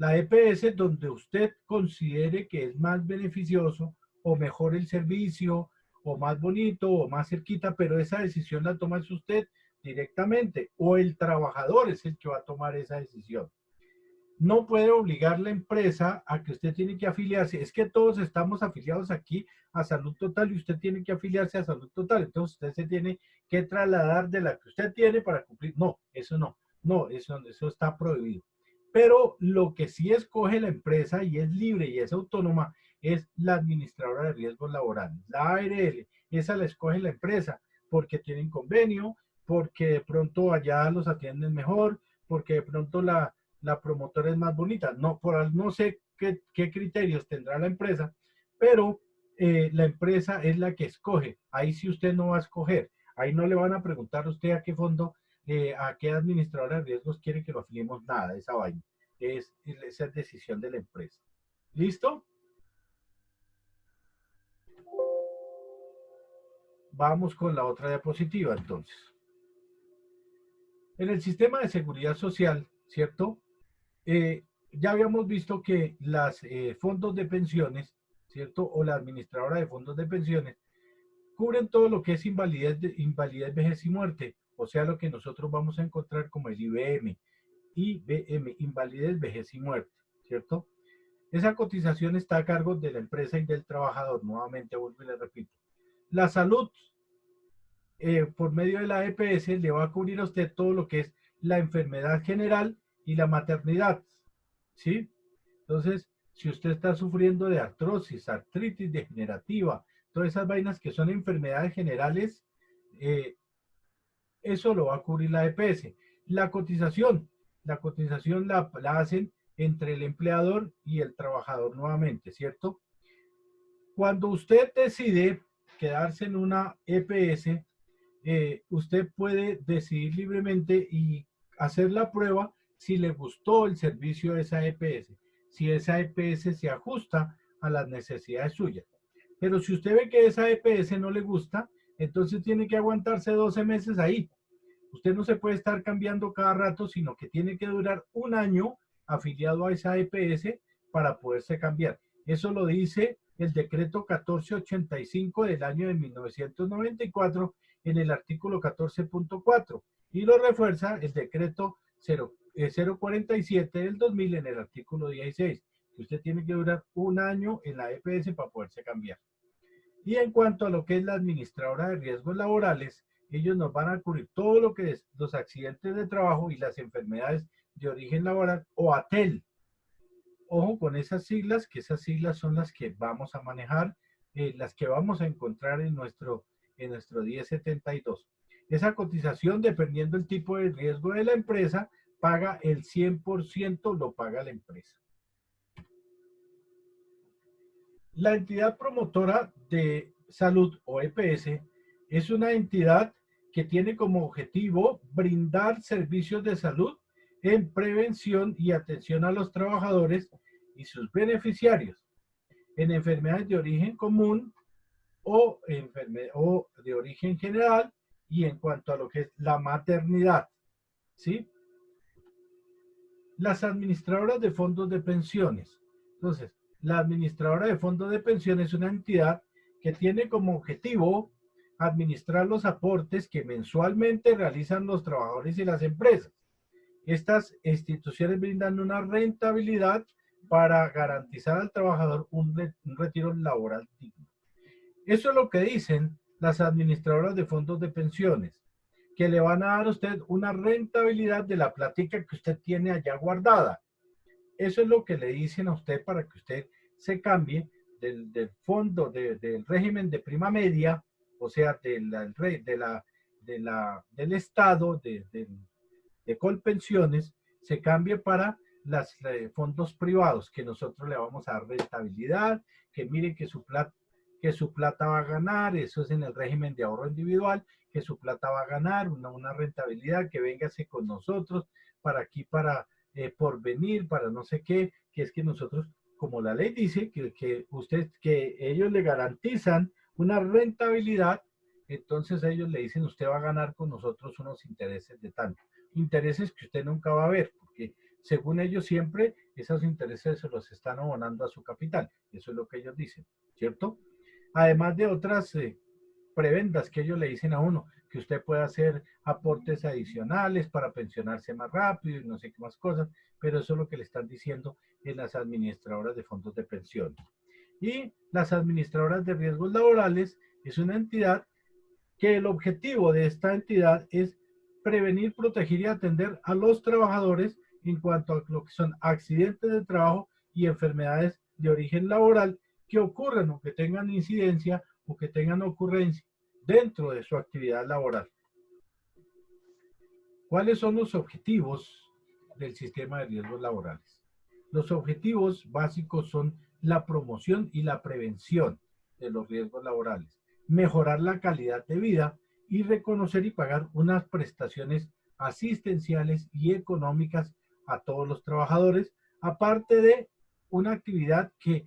EPS donde usted considere que es más beneficioso o mejor el servicio o más bonito o más cerquita, pero esa decisión la toma usted directamente o el trabajador es el que va a tomar esa decisión. No puede obligar la empresa a que usted tiene que afiliarse. Es que todos estamos afiliados aquí a Salud Total y usted tiene que afiliarse a Salud Total. Entonces usted se tiene que trasladar de la que usted tiene para cumplir. No, eso no. No, eso está prohibido. Pero lo que sí escoge la empresa y es libre y es autónoma es la administradora de riesgos laborales, la ARL. Esa la escoge la empresa porque tienen convenio, porque de pronto allá los atienden mejor, porque de pronto la promotora es más bonita. No, no sé qué criterios tendrá la empresa, pero la empresa es la que escoge. Ahí sí usted no va a escoger. Ahí no le van a preguntar a usted a qué fondo, a qué administradora de riesgos quiere que lo afiliemos, nada de esa vaina. Esa es decisión de la empresa. ¿Listo? Vamos con la otra diapositiva, entonces. En el sistema de seguridad social, ¿cierto? Ya habíamos visto que los fondos de pensiones, ¿cierto? O la administradora de fondos de pensiones cubren todo lo que es invalidez, vejez y muerte, o sea, lo que nosotros vamos a encontrar como el IBM, invalidez, vejez y muerte, ¿cierto? Esa cotización está a cargo de la empresa y del trabajador, nuevamente vuelvo y le repito. La salud, por medio de la EPS, le va a cubrir a usted todo lo que es la enfermedad general y la maternidad, ¿sí? Entonces, si usted está sufriendo de artrosis, artritis degenerativa, todas esas vainas que son enfermedades generales, eso lo va a cubrir la EPS. La cotización la hacen entre el empleador y el trabajador nuevamente, ¿cierto? Cuando usted decide quedarse en una EPS, usted puede decidir libremente y hacer la prueba si le gustó el servicio de esa EPS, si esa EPS se ajusta a las necesidades suyas. Pero si usted ve que esa EPS no le gusta, entonces tiene que aguantarse 12 meses ahí. Usted no se puede estar cambiando cada rato, sino que tiene que durar un año afiliado a esa EPS para poderse cambiar. Eso lo dice el decreto 1485 del año de 1994 en el artículo 14.4 y lo refuerza el decreto 047 del 2000 en el artículo 16, que usted tiene que durar un año en la EPS para poderse cambiar. Y en cuanto a lo que es la administradora de riesgos laborales, ellos nos van a cubrir todo lo que es los accidentes de trabajo y las enfermedades de origen laboral o ATEL. Ojo con esas siglas, que esas siglas son las que vamos a manejar, las que vamos a encontrar en nuestro 1072. Esa cotización, dependiendo del tipo de riesgo de la empresa, paga el 100%, lo paga la empresa. La entidad promotora de salud o EPS es una entidad que tiene como objetivo brindar servicios de salud en prevención y atención a los trabajadores y sus beneficiarios en enfermedades de origen común o de origen general y en cuanto a lo que es la maternidad, ¿sí? Las administradoras de fondos de pensiones. Entonces, la administradora de fondos de pensiones es una entidad que tiene como objetivo administrar los aportes que mensualmente realizan los trabajadores y las empresas. Estas instituciones brindan una rentabilidad para garantizar al trabajador un retiro laboral digno. Eso es lo que dicen las administradoras de fondos de pensiones, que le van a dar a usted una rentabilidad de la plática que usted tiene allá guardada. Eso es lo que le dicen a usted para que usted se cambie del fondo, del régimen de prima media, o sea, del Estado, de Colpensiones, se cambie para los fondos privados, que nosotros le vamos a dar rentabilidad, que mire que su plata va a ganar, eso es en el régimen de ahorro individual, que su plata va a ganar una rentabilidad, que véngase con nosotros para aquí, para porvenir, para no sé qué, que es que nosotros, como la ley dice, que ellos le garantizan una rentabilidad, entonces ellos le dicen, usted va a ganar con nosotros unos intereses de tanto. Intereses que usted nunca va a ver, porque según ellos siempre esos intereses se los están abonando a su capital. Eso es lo que ellos dicen, ¿cierto? Además de otras prebendas que ellos le dicen a uno, que usted puede hacer aportes adicionales para pensionarse más rápido y no sé qué más cosas, pero eso es lo que le están diciendo en las administradoras de fondos de pensiones. Y las administradoras de riesgos laborales es una entidad que el objetivo de esta entidad es prevenir, proteger y atender a los trabajadores en cuanto a lo que son accidentes de trabajo y enfermedades de origen laboral que ocurran o que tengan incidencia o que tengan ocurrencia dentro de su actividad laboral. ¿Cuáles son los objetivos del sistema de riesgos laborales? Los objetivos básicos son la promoción y la prevención de los riesgos laborales, mejorar la calidad de vida y reconocer y pagar unas prestaciones asistenciales y económicas a todos los trabajadores, aparte de una actividad que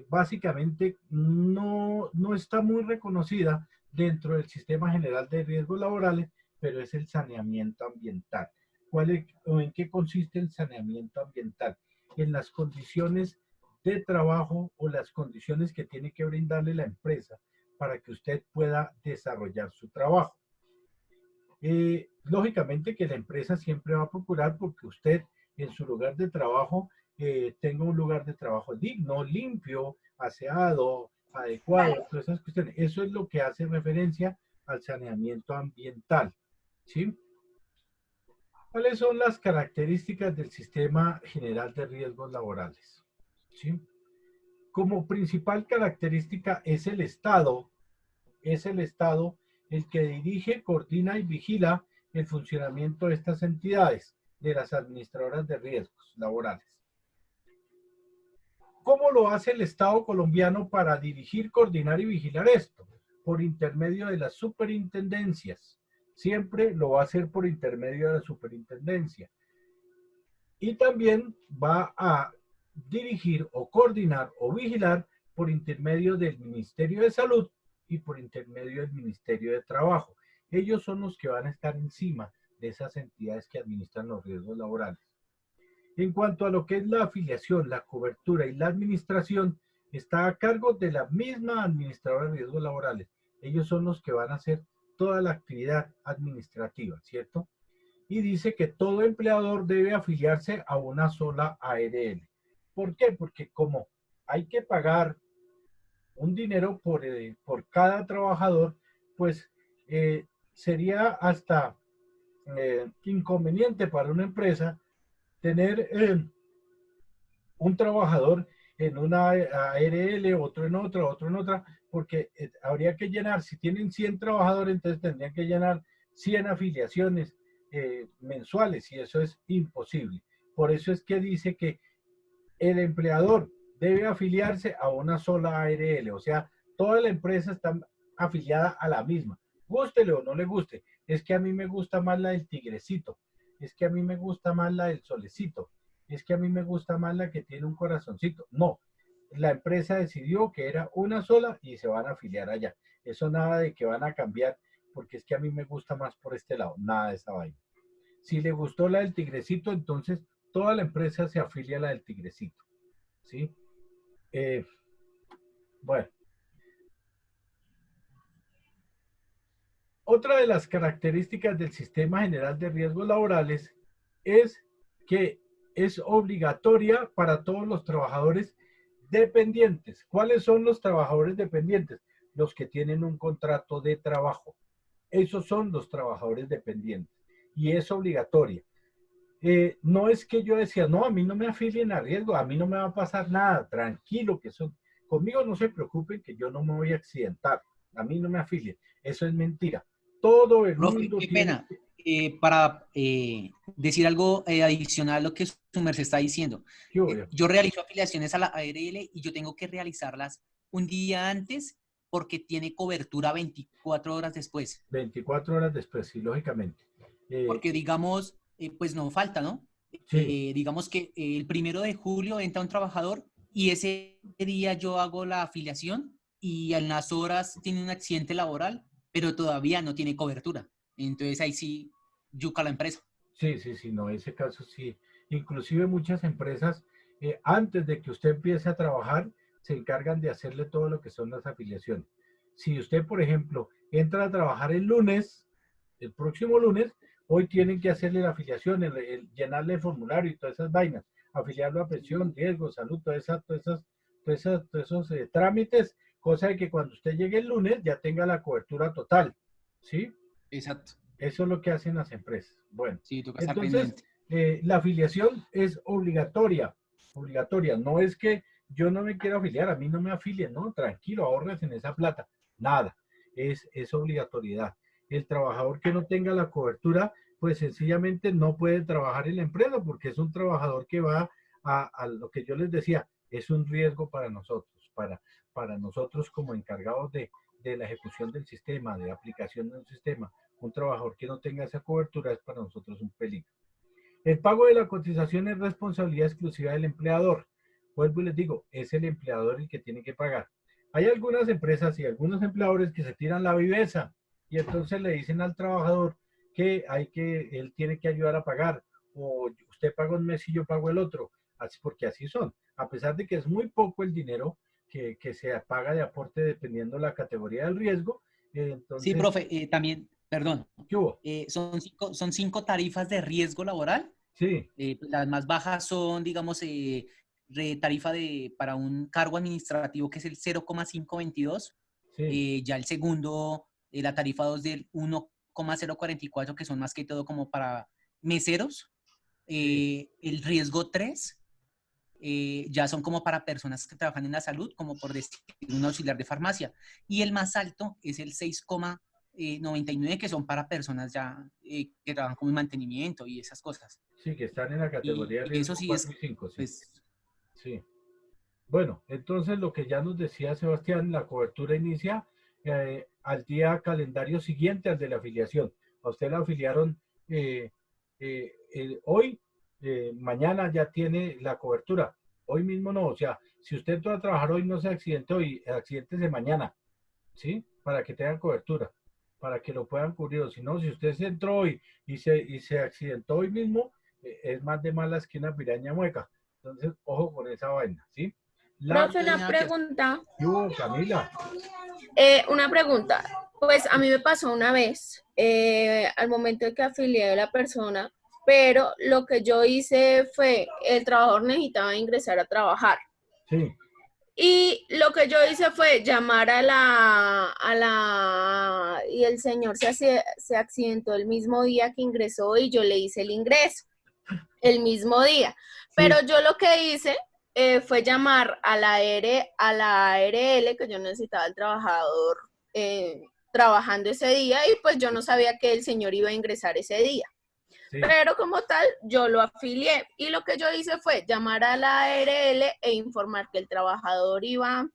básicamente no está muy reconocida dentro del sistema general de riesgos laborales, pero es el saneamiento ambiental. ¿En qué consiste el saneamiento ambiental? En las condiciones de trabajo o las condiciones que tiene que brindarle la empresa para que usted pueda desarrollar su trabajo. Lógicamente que la empresa siempre va a procurar porque usted en su lugar de trabajo tenga un lugar de trabajo digno, limpio, aseado, adecuado, todas esas cuestiones. Eso es lo que hace referencia al saneamiento ambiental, ¿sí? ¿Cuáles son las características del sistema general de riesgos laborales? ¿Sí? Como principal característica es el Estado el que dirige, coordina y vigila el funcionamiento de estas entidades, de las administradoras de riesgos laborales. ¿Cómo lo hace el Estado colombiano para dirigir, coordinar y vigilar esto? Por intermedio de las superintendencias. Siempre lo va a hacer por intermedio de la superintendencia. Y también va a dirigir o coordinar o vigilar por intermedio del Ministerio de Salud y por intermedio del Ministerio de Trabajo. Ellos son los que van a estar encima de esas entidades que administran los riesgos laborales. En cuanto a lo que es la afiliación, la cobertura y la administración, está a cargo de la misma administradora de riesgos laborales. Ellos son los que van a hacer toda la actividad administrativa, ¿cierto? Y dice que todo empleador debe afiliarse a una sola ARL. ¿Por qué? Porque como hay que pagar un dinero por cada trabajador, pues sería hasta inconveniente para una empresa tener un trabajador en una ARL, otro en otra, porque habría que llenar, si tienen 100 trabajadores, entonces tendrían que llenar 100 afiliaciones mensuales, y eso es imposible. Por eso es que dice que el empleador debe afiliarse a una sola ARL, o sea, toda la empresa está afiliada a la misma, gústele o no le guste. Es que a mí me gusta más la del tigrecito, es que a mí me gusta más la del solecito, es que a mí me gusta más la que tiene un corazoncito. No, la empresa decidió que era una sola y se van a afiliar allá. Eso nada de que van a cambiar, porque es que a mí me gusta más por este lado, nada de esa vaina. Si le gustó la del tigrecito, entonces toda la empresa se afilia a la del tigrecito, ¿sí? Bueno. Otra de las características del Sistema General de Riesgos Laborales es que es obligatoria para todos los trabajadores dependientes. ¿Cuáles son los trabajadores dependientes? Los que tienen un contrato de trabajo. Esos son los trabajadores dependientes y es obligatoria. No es que yo decía, no, a mí no me afilien a riesgo, a mí no me va a pasar nada, tranquilo, que son, conmigo no se preocupen que yo no me voy a accidentar, a mí no me afilien. Eso es mentira. Todo el mundo qué tiene... pena. Para decir algo adicional a lo que su merced está diciendo. Yo realizo afiliaciones a la ARL y yo tengo que realizarlas un día antes porque tiene cobertura 24 horas después. 24 horas después, sí, lógicamente. Porque digamos, pues no falta, ¿no? Sí. Digamos que el 1 de julio entra un trabajador y ese día yo hago la afiliación y en las horas tiene un accidente laboral, pero todavía no tiene cobertura. Entonces ahí sí yuca la empresa. Sí, sí, sí, no, ese caso sí. Inclusive muchas empresas, antes de que usted empiece a trabajar, se encargan de hacerle todo lo que son las afiliaciones. Si usted, por ejemplo, entra a trabajar el lunes, el próximo lunes, hoy tienen que hacerle la afiliación, llenarle el formulario y todas esas vainas, afiliarlo a pensión, riesgo, salud, todos esos trámites, cosa de que cuando usted llegue el lunes ya tenga la cobertura total, ¿sí? Exacto. Eso es lo que hacen las empresas. Bueno, sí, entonces la afiliación es obligatoria, no es que yo no me quiero afiliar, a mí no me afilien, no, tranquilo, ahorres en esa plata, nada, es obligatoriedad. El trabajador que no tenga la cobertura, pues sencillamente no puede trabajar en la empresa porque es un trabajador que va a lo que yo les decía, es un riesgo para nosotros, para nosotros como encargados de la ejecución del sistema, de la aplicación del sistema. Un trabajador que no tenga esa cobertura es para nosotros un peligro. El pago de la cotización es responsabilidad exclusiva del empleador. Vuelvo y les digo, es el empleador el que tiene que pagar. Hay algunas empresas y algunos empleadores que se tiran la viveza y entonces le dicen al trabajador que él tiene que ayudar a pagar, o usted paga un mes y yo pago el otro, porque así son. A pesar de que es muy poco el dinero que se paga de aporte dependiendo de la categoría del riesgo. Entonces, sí, profe, también, perdón. ¿Qué hubo? Son 5 tarifas de riesgo laboral. Sí. Las más bajas son, digamos, tarifa para un cargo administrativo que es el 0,522. Sí. Ya el segundo, la tarifa 2 del 1,044, que son más que todo como para meseros. Sí. El riesgo 3. Ya son como para personas que trabajan en la salud, como por decir un auxiliar de farmacia. Y el más alto es el 6,99, que son para personas ya que trabajan como en mantenimiento y esas cosas. Sí, que están en la categoría de riesgo 4 y 5. Sí. Pues, sí. Bueno, entonces lo que ya nos decía Sebastián, la cobertura inicia al día calendario siguiente al de la afiliación. A usted la afiliaron hoy, mañana ya tiene la cobertura. Hoy mismo no, o sea, si usted entró a trabajar hoy, no se accidente hoy, accidéntese mañana, ¿sí? Para que tenga cobertura, para que lo puedan cubrir. O si no, si usted se entró hoy y se accidentó hoy mismo, es más de malas que una piraña mueca. Entonces, ojo con esa vaina, ¿sí? Profe, una pregunta. ¿Qué hubo, Camila? Una pregunta. Pues a mí me pasó una vez, al momento de que afilié a la persona, pero lo que yo hice fue, el trabajador necesitaba ingresar a trabajar. Sí. Y lo que yo hice fue llamar y el señor se accidentó el mismo día que ingresó y yo le hice el ingreso el mismo día. Sí. Pero yo lo que hice fue llamar a la ARL, que yo necesitaba el trabajador trabajando ese día, y pues yo no sabía que el señor iba a ingresar ese día. Sí. Pero como tal, yo lo afilié, y lo que yo hice fue llamar a la ARL e informar que el trabajador iba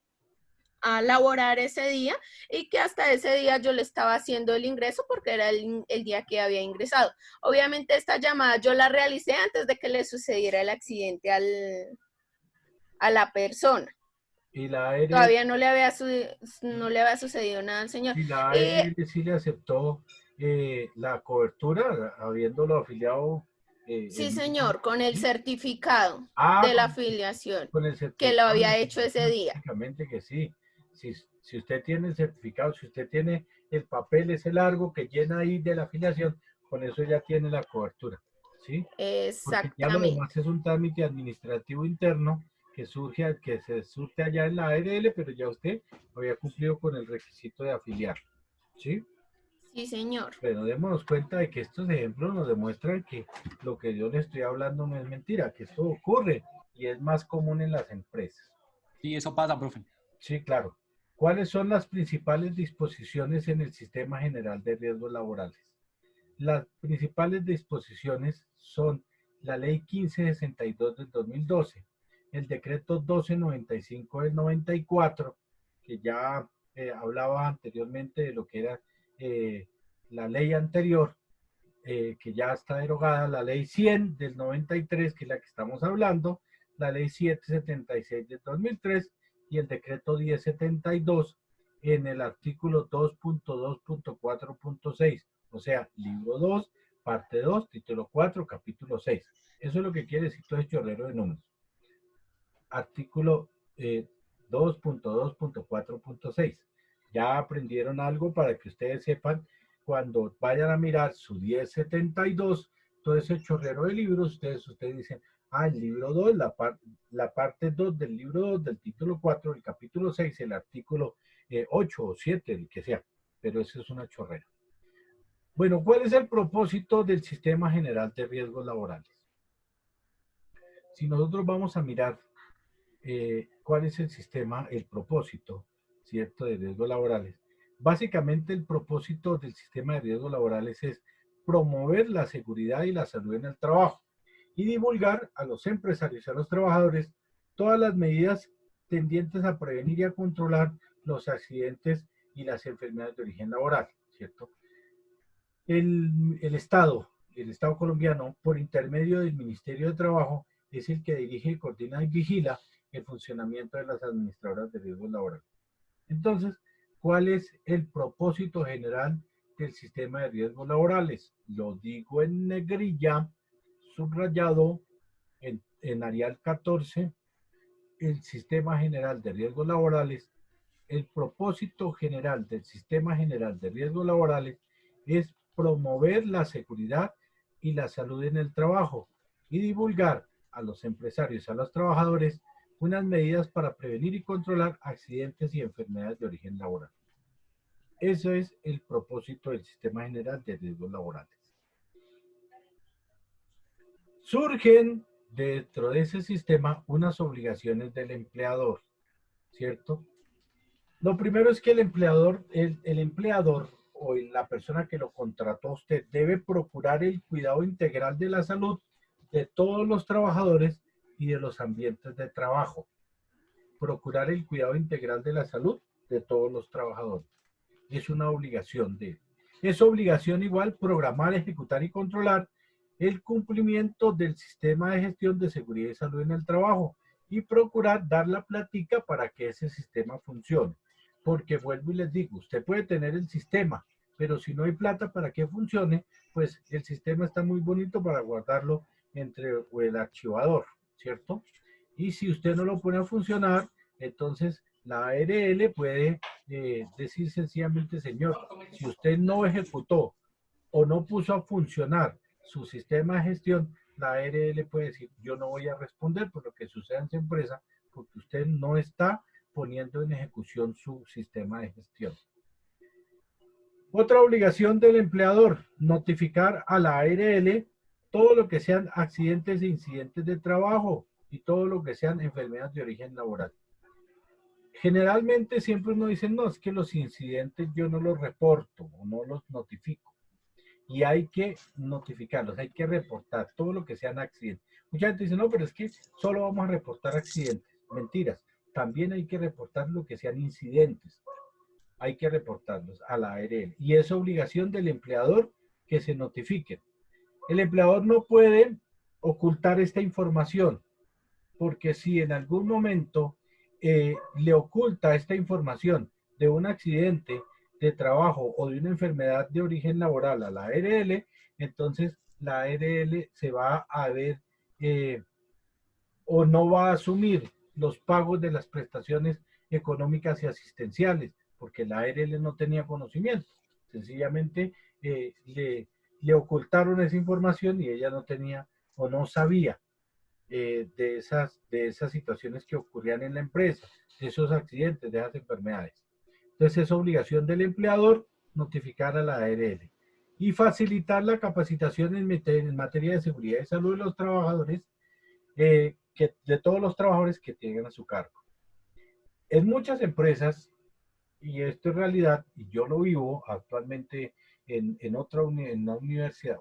a laborar ese día y que hasta ese día yo le estaba haciendo el ingreso porque era el día que había ingresado. Obviamente esta llamada yo la realicé antes de que le sucediera el accidente a la persona. Y la ARL, todavía no le había sucedido nada al señor. Y la ARL sí le aceptó la cobertura, habiéndolo afiliado. Sí, señor, con el certificado de la afiliación con el certificado, que lo había hecho ese día. Prácticamente que sí. Si usted tiene el certificado, si usted tiene el papel ese largo que llena ahí de la afiliación, con eso ya tiene la cobertura, ¿sí? Exactamente. Porque ya lo demás es un trámite administrativo interno que se surte allá en la ARL, pero ya usted había cumplido con el requisito de afiliar, ¿sí? Sí, señor. Pero démonos cuenta de que estos ejemplos nos demuestran que lo que yo le estoy hablando no es mentira, que esto ocurre y es más común en las empresas. Sí, eso pasa, profe. Sí, claro. ¿Cuáles son las principales disposiciones en el Sistema General de Riesgos Laborales? Las principales disposiciones son la Ley 1562 del 2012, el Decreto 1295 del 94, que ya hablaba anteriormente de lo que era la ley anterior, que ya está derogada, la Ley 100 del 93, que es la que estamos hablando, la Ley 776 del 2003, y el decreto 1072 en el artículo 2.2.4.6, o sea, libro 2, parte 2, título 4, capítulo 6. Eso es lo que quiere decir todo este chorrero de números. Artículo 2.2.4.6. Ya aprendieron algo para que ustedes sepan, cuando vayan a mirar su 1072, todo ese chorrero de libros, ustedes dicen, el libro 2, la parte 2 del libro 2, del título 4, el capítulo 6, el artículo 8 o 7, el que sea, pero eso es una chorrera. Bueno, ¿cuál es el propósito del Sistema General de Riesgos Laborales? Si nosotros vamos a mirar cuál es el sistema, el propósito, ¿cierto?, de riesgos laborales. Básicamente el propósito del Sistema de Riesgos Laborales es promover la seguridad y la salud en el trabajo y divulgar a los empresarios y a los trabajadores todas las medidas tendientes a prevenir y a controlar los accidentes y las enfermedades de origen laboral, ¿cierto? El Estado colombiano, por intermedio del Ministerio de Trabajo, es el que dirige, coordina y vigila el funcionamiento de las administradoras de riesgos laborales. Entonces, ¿cuál es el propósito general del Sistema de Riesgos Laborales? Lo digo en negrilla, subrayado en Arial 14, el Sistema General de Riesgos Laborales. El propósito general del Sistema General de Riesgos Laborales es promover la seguridad y la salud en el trabajo y divulgar a los empresarios y a los trabajadores unas medidas para prevenir y controlar accidentes y enfermedades de origen laboral. Ese es el propósito del Sistema General de Riesgos Laborales. Surgen dentro de ese sistema unas obligaciones del empleador, ¿cierto? Lo primero es que el empleador o la persona que lo contrató a usted debe procurar el cuidado integral de la salud de todos los trabajadores y de los ambientes de trabajo. Procurar el cuidado integral de la salud de todos los trabajadores. Es una obligación de él. Es obligación igual programar, ejecutar y controlar el cumplimiento del sistema de gestión de seguridad y salud en el trabajo y procurar dar la plática para que ese sistema funcione. Porque vuelvo y les digo, usted puede tener el sistema, pero si no hay plata para que funcione, pues el sistema está muy bonito para guardarlo entre el archivador, ¿cierto? Y si usted no lo pone a funcionar, entonces la ARL puede decir sencillamente, señor, si usted no ejecutó o no puso a funcionar su sistema de gestión, la ARL puede decir, yo no voy a responder por lo que suceda en su empresa, porque usted no está poniendo en ejecución su sistema de gestión. Otra obligación del empleador, notificar a la ARL todo lo que sean accidentes e incidentes de trabajo y todo lo que sean enfermedades de origen laboral. Generalmente siempre uno dice, no, es que los incidentes yo no los reporto o no los notifico. Y hay que notificarlos, hay que reportar todo lo que sean accidentes. Mucha gente dice, no, pero es que solo vamos a reportar accidentes. Mentiras, también hay que reportar lo que sean incidentes. Hay que reportarlos a la ARL. Y es obligación del empleador que se notifiquen. El empleador no puede ocultar esta información, porque si en algún momento le oculta esta información de un accidente de trabajo o de una enfermedad de origen laboral a la ARL, entonces la ARL se va a ver o no va a asumir los pagos de las prestaciones económicas y asistenciales, porque la ARL no tenía conocimiento. Sencillamente le ocultaron esa información y ella no tenía o no sabía de esas situaciones que ocurrían en la empresa, de esos accidentes, de esas enfermedades. Entonces es obligación del empleador notificar a la ARL y facilitar la capacitación en materia de seguridad y salud de los trabajadores, de todos los trabajadores que tengan a su cargo. En muchas empresas, y esto es realidad, y yo lo vivo actualmente en otra universidad,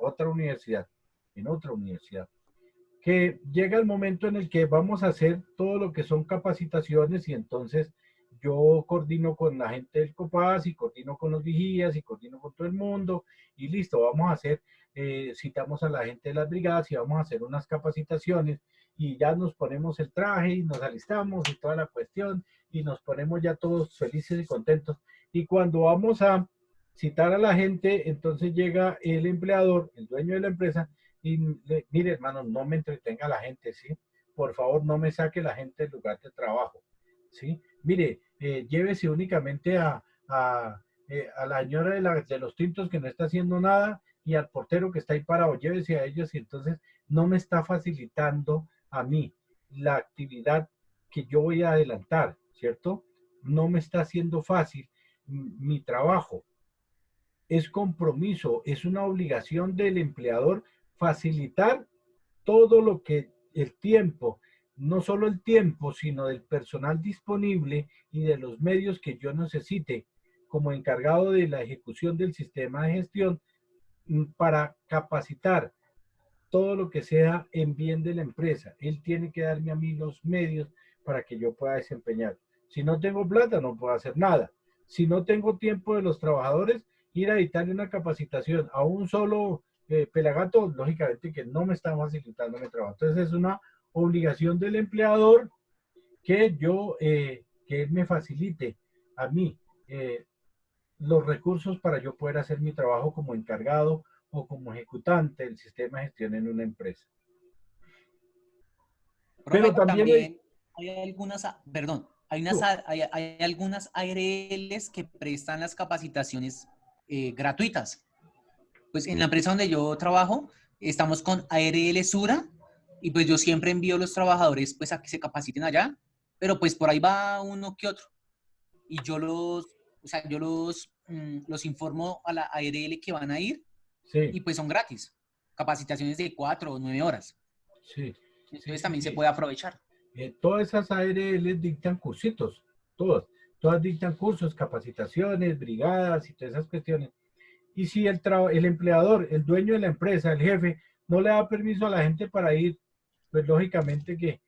que llega el momento en el que vamos a hacer todo lo que son capacitaciones y entonces yo coordino con la gente del COPAS y coordino con los vigías y coordino con todo el mundo y listo, vamos a hacer, citamos a la gente de las brigadas y vamos a hacer unas capacitaciones y ya nos ponemos el traje y nos alistamos y toda la cuestión y nos ponemos ya todos felices y contentos. Y cuando vamos a citar a la gente, entonces llega el empleador, el dueño de la empresa, y mire, hermano, no me entretenga la gente, ¿sí? Por favor, no me saque la gente del lugar de trabajo, ¿sí? Mire, llévese únicamente a la señora de los tintos que no está haciendo nada y al portero que está ahí parado, llévese a ellos y entonces no me está facilitando a mí la actividad que yo voy a adelantar, ¿cierto? No me está haciendo fácil mi trabajo. Es compromiso, es una obligación del empleador facilitar todo lo que el tiempo, no solo el tiempo, sino del personal disponible y de los medios que yo necesite como encargado de la ejecución del sistema de gestión para capacitar todo lo que sea en bien de la empresa. Él tiene que darme a mí los medios para que yo pueda desempeñar. Si no tengo plata, no puedo hacer nada. Si no tengo tiempo de los trabajadores, ir a dictarle una capacitación a un solo pelagato, lógicamente que no me está facilitando mi trabajo. Entonces es una obligación del empleador que que él me facilite a mí los recursos para yo poder hacer mi trabajo como encargado o como ejecutante del sistema de gestión en una empresa. Pero también hay algunas, perdón, hay algunas ARLs que prestan las capacitaciones gratuitas. Pues en la empresa donde yo trabajo, estamos con ARL Sura y pues yo siempre envío a los trabajadores pues a que se capaciten allá, pero pues por ahí va uno que otro. Y yo los informo a la ARL que van a ir y pues son gratis. Capacitaciones de 4 o 9 horas. Sí. Entonces también se puede aprovechar. Todas esas ARL dictan cursitos, todas dictan cursos, capacitaciones, brigadas y todas esas cuestiones. Y si el empleador, el dueño de la empresa, el jefe, no le da permiso a la gente para ir, pues lógicamente que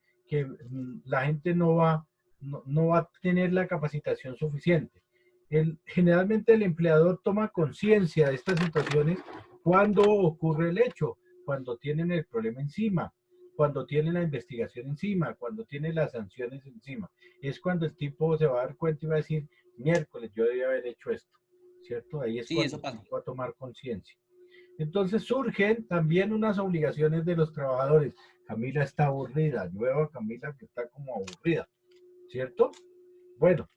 la gente no va a tener la capacitación suficiente. Generalmente el empleador toma conciencia de estas situaciones cuando ocurre el hecho, cuando tienen el problema encima, cuando tienen la investigación encima, cuando tienen las sanciones encima. Es cuando el tipo se va a dar cuenta y va a decir, miércoles, yo debía haber hecho esto, ¿cierto? Ahí es cuando el tipo va a tomar conciencia. Entonces surgen también unas obligaciones de los trabajadores. Camila está aburrida, yo veo a Camila que está como aburrida, ¿cierto? Bueno,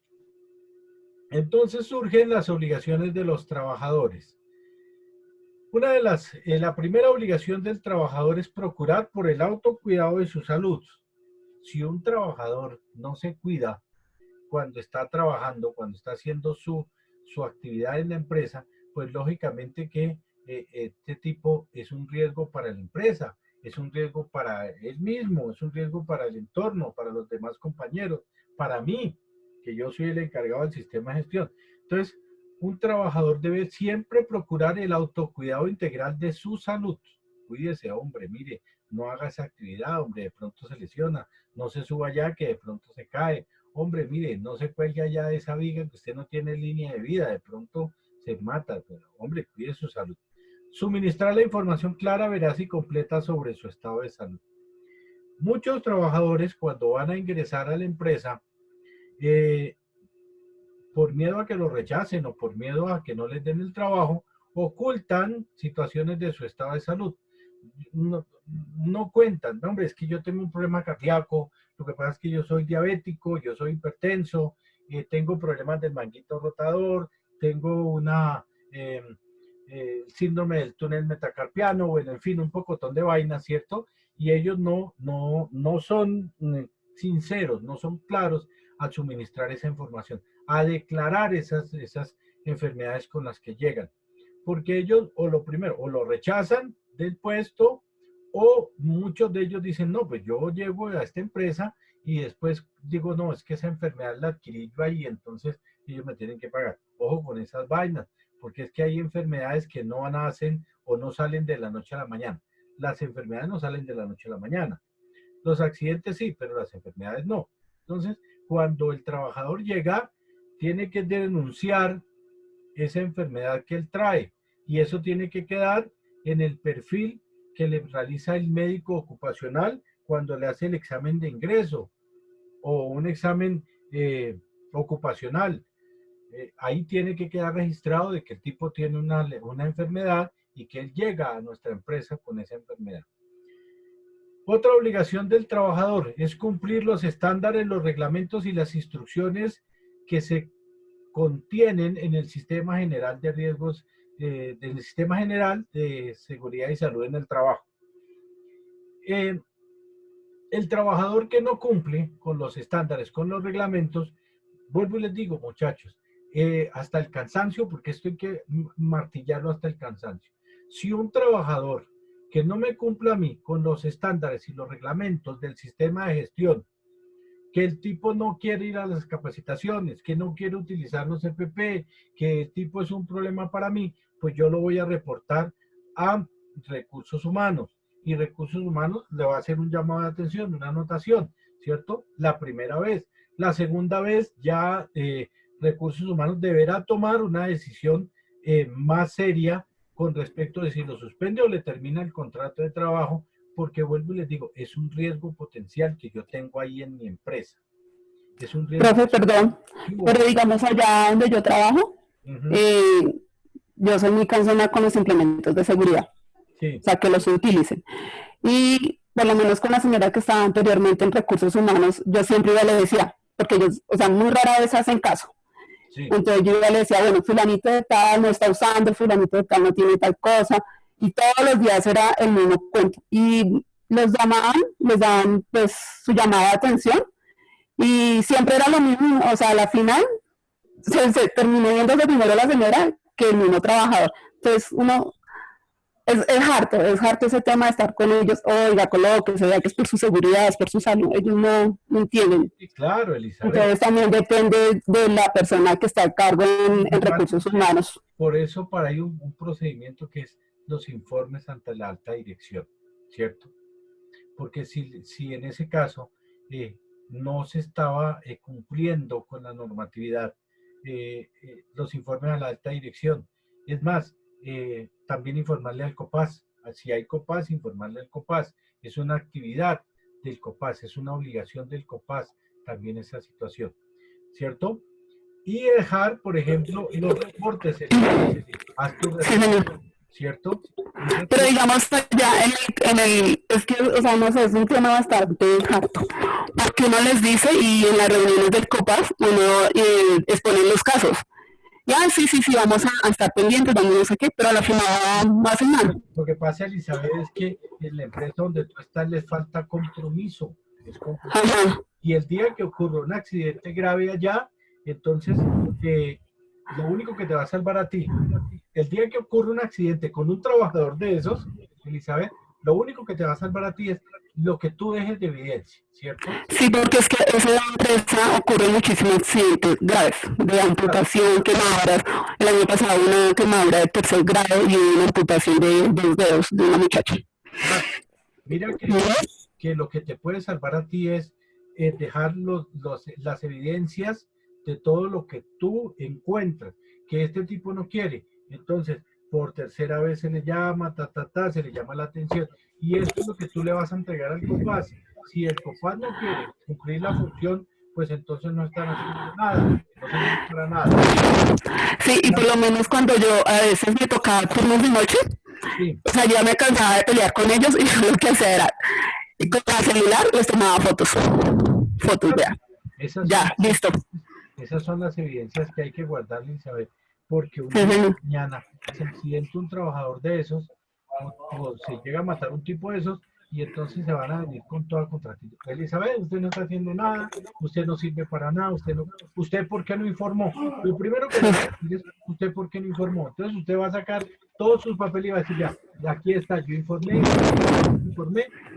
entonces surgen las obligaciones de los trabajadores. Una de la primera obligación del trabajador es procurar por el autocuidado de su salud. Si un trabajador no se cuida cuando está trabajando, cuando está haciendo su actividad en la empresa, pues lógicamente que este tipo es un riesgo para la empresa, es un riesgo para él mismo, es un riesgo para el entorno, para los demás compañeros, para mí, que yo soy el encargado del sistema de gestión. Entonces, un trabajador debe siempre procurar el autocuidado integral de su salud. Cuídese, hombre, mire, no haga esa actividad, hombre, de pronto se lesiona, no se suba allá que de pronto se cae, hombre, mire, no se cuelgue allá de esa viga que usted no tiene línea de vida, de pronto se mata, pero hombre, cuide su salud. Suministrar la información clara, veraz y completa sobre su estado de salud. Muchos trabajadores cuando van a ingresar a la empresa, por miedo a que lo rechacen o por miedo a que no les den el trabajo, ocultan situaciones de su estado de salud. No cuentan, no, hombre, es que yo tengo un problema cardíaco, lo que pasa es que yo soy diabético, yo soy hipertenso, tengo problemas del manguito rotador, tengo una síndrome del túnel metacarpiano, bueno, en fin, un pocotón de vainas, ¿cierto? Y ellos no son sinceros, no son claros al suministrar esa información, a declarar esas enfermedades con las que llegan. Porque ellos, o lo primero, o lo rechazan del puesto, o muchos de ellos dicen, no, pues yo llego a esta empresa y después digo, no, es que esa enfermedad la adquirí yo ahí, entonces ellos me tienen que pagar. Ojo con esas vainas, porque es que hay enfermedades que no nacen o no salen de la noche a la mañana. Las enfermedades no salen de la noche a la mañana. Los accidentes sí, pero las enfermedades no. Entonces, cuando el trabajador llega, tiene que denunciar esa enfermedad que él trae y eso tiene que quedar en el perfil que le realiza el médico ocupacional cuando le hace el examen de ingreso o un examen ocupacional. Ahí tiene que quedar registrado de que el tipo tiene una enfermedad y que él llega a nuestra empresa con esa enfermedad. Otra obligación del trabajador es cumplir los estándares, los reglamentos y las instrucciones que se contienen en el Sistema General de Riesgos, del Sistema General de Seguridad y Salud en el Trabajo. El trabajador que no cumple con los estándares, con los reglamentos, vuelvo y les digo, muchachos, hasta el cansancio, porque esto hay que martillarlo hasta el cansancio. Si un trabajador que no me cumpla a mí con los estándares y los reglamentos del sistema de gestión, que el tipo no quiere ir a las capacitaciones, que no quiere utilizar los EPP, que el tipo es un problema para mí, pues yo lo voy a reportar a Recursos Humanos. Y Recursos Humanos le va a hacer un llamado de atención, una anotación, ¿cierto? La primera vez. La segunda vez ya Recursos Humanos deberá tomar una decisión más seria con respecto a si lo suspende o le termina el contrato de trabajo, porque vuelvo y les digo, es un riesgo potencial que yo tengo ahí en mi empresa. Es un riesgo. Profe, perdón, pero digamos allá donde yo trabajo, yo soy muy cansona con los implementos de seguridad, sí. O sea, que los utilicen. Y por lo menos con la señora que estaba anteriormente en Recursos Humanos, yo siempre ya le decía, porque ellos, o sea, muy rara vez hacen caso. Sí. Entonces yo ya le decía, bueno, fulanito de tal no está usando, fulanito de tal no tiene tal cosa, y todos los días era el mismo cuento. Y los llamaban, les daban pues su llamada de atención, y siempre era lo mismo, o sea, a la final se terminó viéndose primero la señora que el mismo trabajador. Entonces uno, es harto ese tema de estar con ellos, oiga, colóquese, ya que es por su seguridad, es por su salud, ellos no entienden. Claro, Elizabeth. Entonces también depende de la persona que está a cargo en Recursos Humanos. Por eso para ahí un procedimiento que es los informes ante la alta dirección, ¿cierto? Porque si en ese caso no se estaba cumpliendo con la normatividad, los informes a la alta dirección, es más, también informarle al COPAS, si hay COPAS, informarle al COPAS, es una actividad del COPAS, es una obligación del COPAS también esa situación, ¿cierto? Y dejar, por ejemplo, los reportes, ¿cierto? Pero digamos ya es que, o sea, no sé, es un tema bastante harto, porque uno les dice y en las reuniones del COPAS uno expone los casos. Ya, sí, vamos a estar pendientes, vamos no sé qué, pero a la final no hacen nada. Lo que pasa, Elizabeth, es que en la empresa donde tú estás les falta compromiso. Y el día que ocurra un accidente grave allá, entonces lo único que te va a salvar a ti, el día que ocurre un accidente con un trabajador de esos, Elizabeth, lo único que te va a salvar a ti es lo que tú dejes de evidencia, ¿cierto? Sí, porque es que en la empresa ocurren muchísimos accidentes graves, de amputación, quemaduras. El año pasado una quemadura de tercer grado y una amputación de 2 dedos de una muchacha. Mira que lo que te puede salvar a ti es dejar las evidencias de todo lo que tú encuentras, que este tipo no quiere. Entonces, por tercera vez se le llama, se le llama la atención. Y esto es lo que tú le vas a entregar al COPAS. Si el COPAS no quiere cumplir la función, pues entonces no están haciendo nada, no sirven para nada. Sí, y por lo menos cuando yo a veces me tocaba turnos de noche, sí. O sea, ya me cansaba de pelear con ellos y yo lo que hacía era, con el celular les tomaba fotos, vea. Ya, listo. Esas son las evidencias que hay que guardar, Elizabeth, porque mañana se accidenta un trabajador de esos, o se llega a matar un tipo de esos, y entonces se van a venir con toda contratito. Elizabeth, usted no está haciendo nada, usted no sirve para nada, usted ¿por qué no informó? Lo primero que le va a decir es, ¿usted por qué no informó? Entonces usted va a sacar todos sus papeles y va a decir, ya, aquí está, yo informé,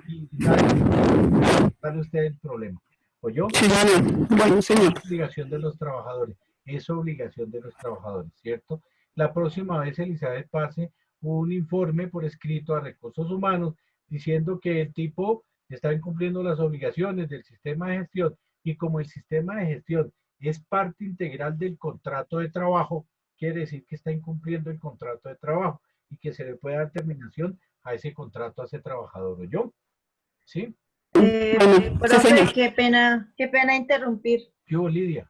y dale usted el problema. ¿Oyó? Sí, bueno, señor. Es obligación de los trabajadores, ¿cierto? La próxima vez, Elizabeth, pase un informe por escrito a Recursos Humanos diciendo que el tipo está incumpliendo las obligaciones del sistema de gestión, y como el sistema de gestión es parte integral del contrato de trabajo, quiere decir que está incumpliendo el contrato de trabajo y que se le puede dar terminación a ese contrato a ese trabajador. ¿Oyó? ¿Sí? Profe, qué pena interrumpir. ¿Qué hubo, Lidia?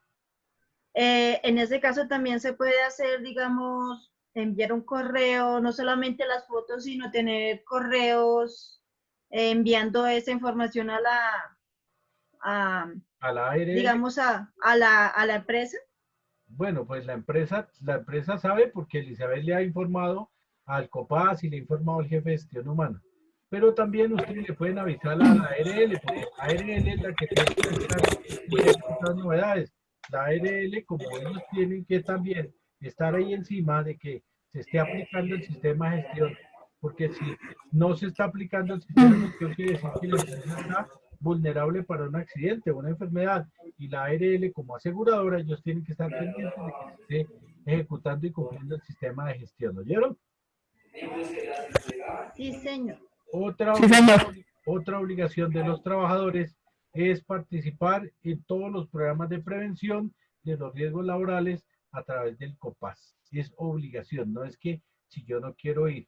En ese caso también se puede hacer, digamos, enviar un correo, no solamente las fotos, sino tener correos enviando esa información a la ARL, digamos, a la empresa. Bueno, pues la empresa sabe porque Elizabeth le ha informado al COPAS y le ha informado al jefe de gestión humana. Pero también ustedes le pueden avisar a la ARL, porque la ARL es la que tiene que estar estas novedades. La ARL, como ellos tienen que también estar ahí encima de que se esté aplicando el sistema de gestión, porque si no se está aplicando el sistema de gestión, quiere decir que la empresa está vulnerable para un accidente o una enfermedad, y la ARL como aseguradora, ellos tienen que estar pendientes de que se esté ejecutando y cumpliendo el sistema de gestión. ¿Oyeron? Sí, señor. Otra obligación de los trabajadores es participar en todos los programas de prevención de los riesgos laborales a través del COPAS. Es obligación, no es que si yo no quiero ir.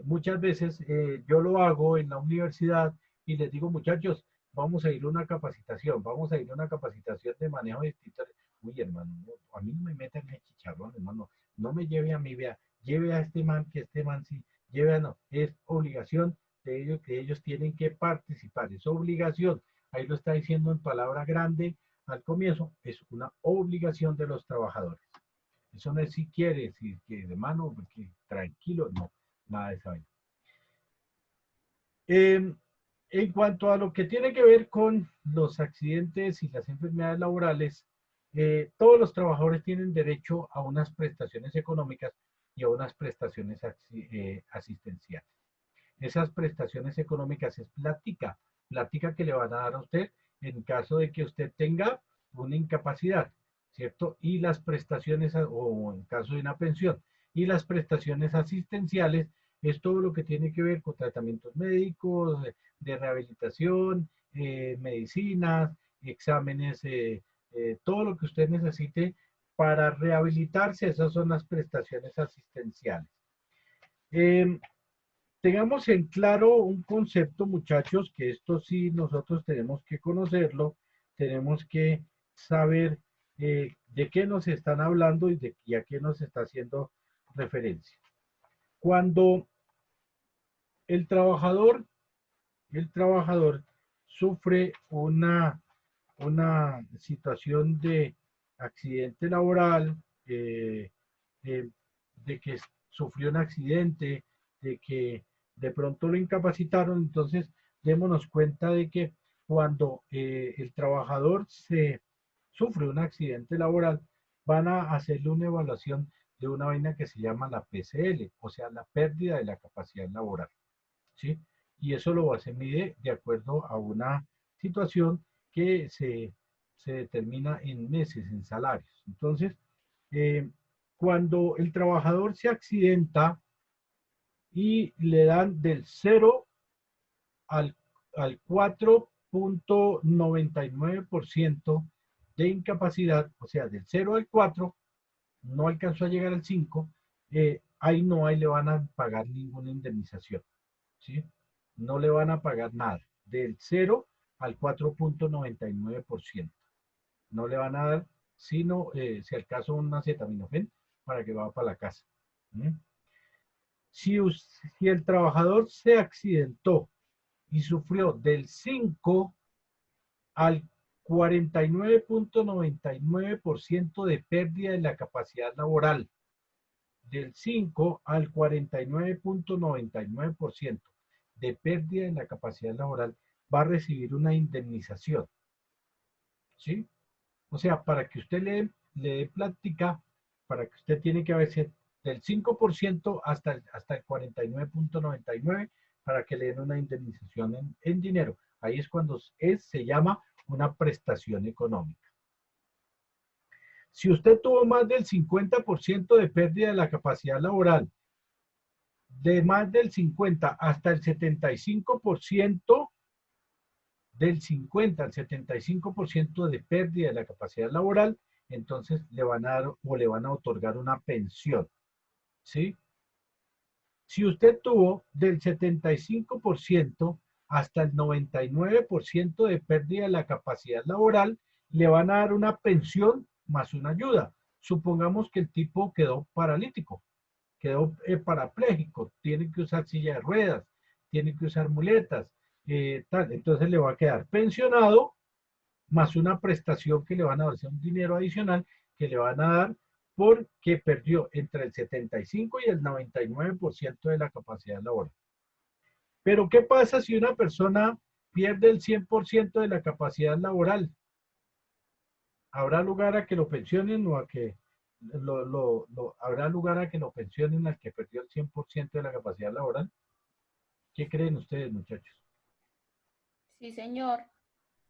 Muchas veces yo lo hago en la universidad y les digo, muchachos, vamos a ir a una capacitación, de manejo de distintos. Uy, hermano, a mí no me metan en el chicharrón, hermano, no me lleve a mí, vea, lleve a este man, que este man sí, no, es obligación de ellos, que ellos tienen que participar, es obligación, ahí lo está diciendo en palabra grande al comienzo, es una obligación de los trabajadores. Eso no es si quiere, si que de mano, porque tranquilo, no, nada de esa vaina. En cuanto a lo que tiene que ver con los accidentes y las enfermedades laborales, todos los trabajadores tienen derecho a unas prestaciones económicas y a unas prestaciones asistenciales. Esas prestaciones económicas es plática que le van a dar a usted en caso de que usted tenga una incapacidad, ¿cierto? Y las prestaciones, o en caso de una pensión, y las prestaciones asistenciales es todo lo que tiene que ver con tratamientos médicos, de rehabilitación, medicinas, exámenes, todo lo que usted necesite para rehabilitarse, esas son las prestaciones asistenciales. Tengamos en claro un concepto, muchachos, que esto sí nosotros tenemos que conocerlo, tenemos que saber de qué nos están hablando y a qué nos está haciendo referencia. Cuando el trabajador sufre una situación de accidente laboral, de que sufrió un accidente, de que de pronto lo incapacitaron, entonces démonos cuenta de que cuando el trabajador sufre un accidente laboral, van a hacerle una evaluación de una vaina que se llama la PCL, o sea, la pérdida de la capacidad laboral, ¿sí? Y eso se mide de acuerdo a una situación que se determina en meses, en salarios. Entonces, cuando el trabajador se accidenta y le dan del 0 al 4.99% de incapacidad, o sea, del 0 al 4, no alcanzó a llegar al 5, ahí le van a pagar ninguna indemnización, ¿sí? No le van a pagar nada, del 0 al 4.99%. No le van a dar, sino si al caso un acetaminofén para que va para la casa. Si el trabajador se accidentó y sufrió del 5 al 49.99% de pérdida de la capacidad laboral, del 5 al 49.99% de pérdida de la capacidad laboral, va a recibir una indemnización, ¿sí? O sea, para que usted le dé plática, para que usted tiene que haberse del 5% hasta el 49.99% para que le den una indemnización en dinero. Ahí es cuando se llama una prestación económica. Si usted tuvo más del 50% de pérdida de la capacidad laboral, de más del 50 hasta el 75%, del 50 al 75% de pérdida de la capacidad laboral, entonces le van a dar o le van a otorgar una pensión, ¿sí? Si usted tuvo del 75% hasta el 99% de pérdida de la capacidad laboral, le van a dar una pensión más una ayuda. Supongamos que el tipo quedó paralítico, quedó parapléjico, tiene que usar silla de ruedas, tiene que usar muletas, tal. Entonces le va a quedar pensionado más una prestación que le van a dar, un dinero adicional que le van a dar porque perdió entre el 75 y el 99% de la capacidad laboral. Pero ¿qué pasa si una persona pierde el 100% de la capacidad laboral? ¿Habrá lugar a que lo pensionen o a que habrá lugar a que lo pensionen al que perdió el 100% de la capacidad laboral? ¿Qué creen ustedes, muchachos? Sí, señor.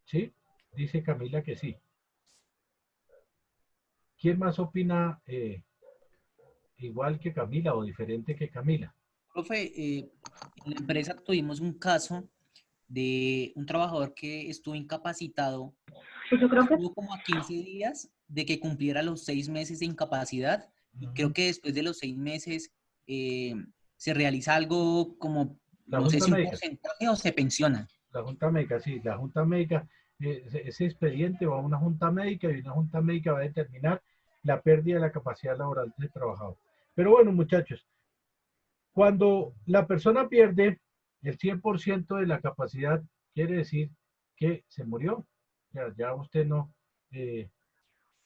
¿Sí? Dice Camila que sí. ¿Quién más opina igual que Camila o diferente que Camila? Profe, en la empresa tuvimos un caso de un trabajador que estuvo incapacitado. Pues yo creo que... Estuvo como a 15 días de que cumpliera los 6 meses de incapacidad. Y creo que después de los 6 meses se realiza algo como, no sé si un porcentaje o se pensiona. La Junta Médica, sí, la Junta Médica, ese expediente va a una Junta Médica y una Junta Médica va a determinar la pérdida de la capacidad laboral del trabajador. Pero bueno, muchachos, cuando la persona pierde el 100% de la capacidad, quiere decir que se murió. Ya usted no,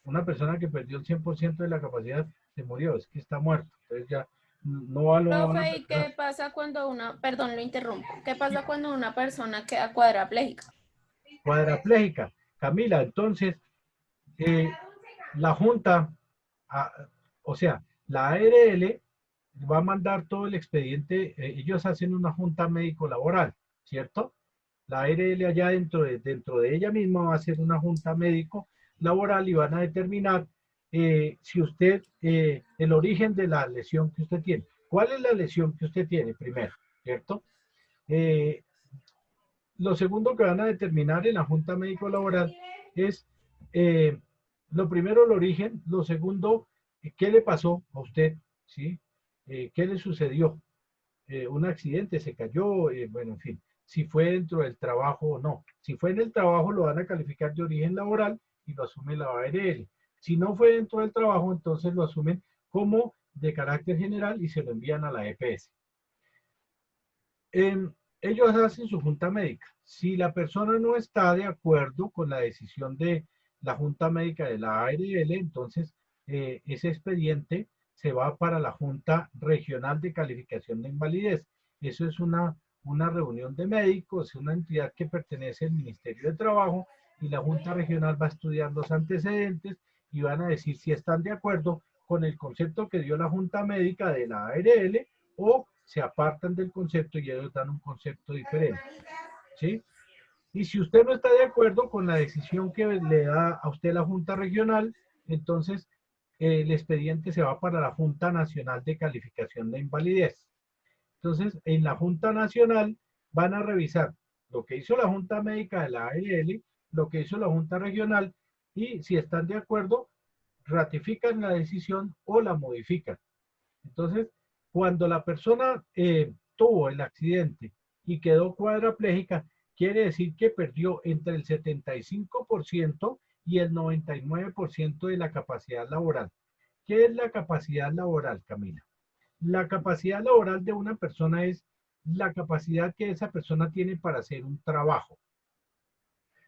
una persona que perdió el 100% de la capacidad se murió, es que está muerto. Entonces ya no va Profe, ¿y qué pasa cuando perdón, lo interrumpo, qué pasa cuando una persona queda cuadraplégica? Cuadraplégica. Camila, entonces, la Junta, o sea, la ARL va a mandar todo el expediente, ellos hacen una Junta Médico-Laboral, ¿cierto? La ARL allá dentro de ella misma va a hacer una Junta Médico-Laboral y van a determinar si usted, el origen de la lesión que usted tiene. ¿Cuál es la lesión que usted tiene primero? ¿Cierto? Lo segundo que van a determinar en la Junta Médico Laboral es, lo primero, el origen. Lo segundo, ¿qué le pasó a usted? ¿Sí? ¿Qué le sucedió? ¿Un accidente? ¿Se cayó? Bueno, en fin, si fue dentro del trabajo o no. Si fue en el trabajo, lo van a calificar de origen laboral y lo asume la ARL. Si no fue dentro del trabajo, entonces lo asumen como de carácter general y se lo envían a la EPS. Ellos hacen su junta médica. Si la persona no está de acuerdo con la decisión de la junta médica de la ARL, entonces ese expediente se va para la Junta Regional de Calificación de Invalidez. Eso es una reunión de médicos, una entidad que pertenece al Ministerio de Trabajo, y la Junta Regional va a estudiar los antecedentes y van a decir si están de acuerdo con el concepto que dio la Junta Médica de la ARL o se apartan del concepto y ellos dan un concepto diferente. ¿Sí? Y si usted no está de acuerdo con la decisión que le da a usted la Junta Regional, entonces el expediente se va para la Junta Nacional de Calificación de Invalidez. Entonces, en la Junta Nacional van a revisar lo que hizo la Junta Médica de la ARL, lo que hizo la Junta Regional, y si están de acuerdo, ratifican la decisión o la modifican. Entonces, cuando la persona tuvo el accidente y quedó cuadraplégica, quiere decir que perdió entre el 75% y el 99% de la capacidad laboral. ¿Qué es la capacidad laboral, Camila? La capacidad laboral de una persona es la capacidad que esa persona tiene para hacer un trabajo.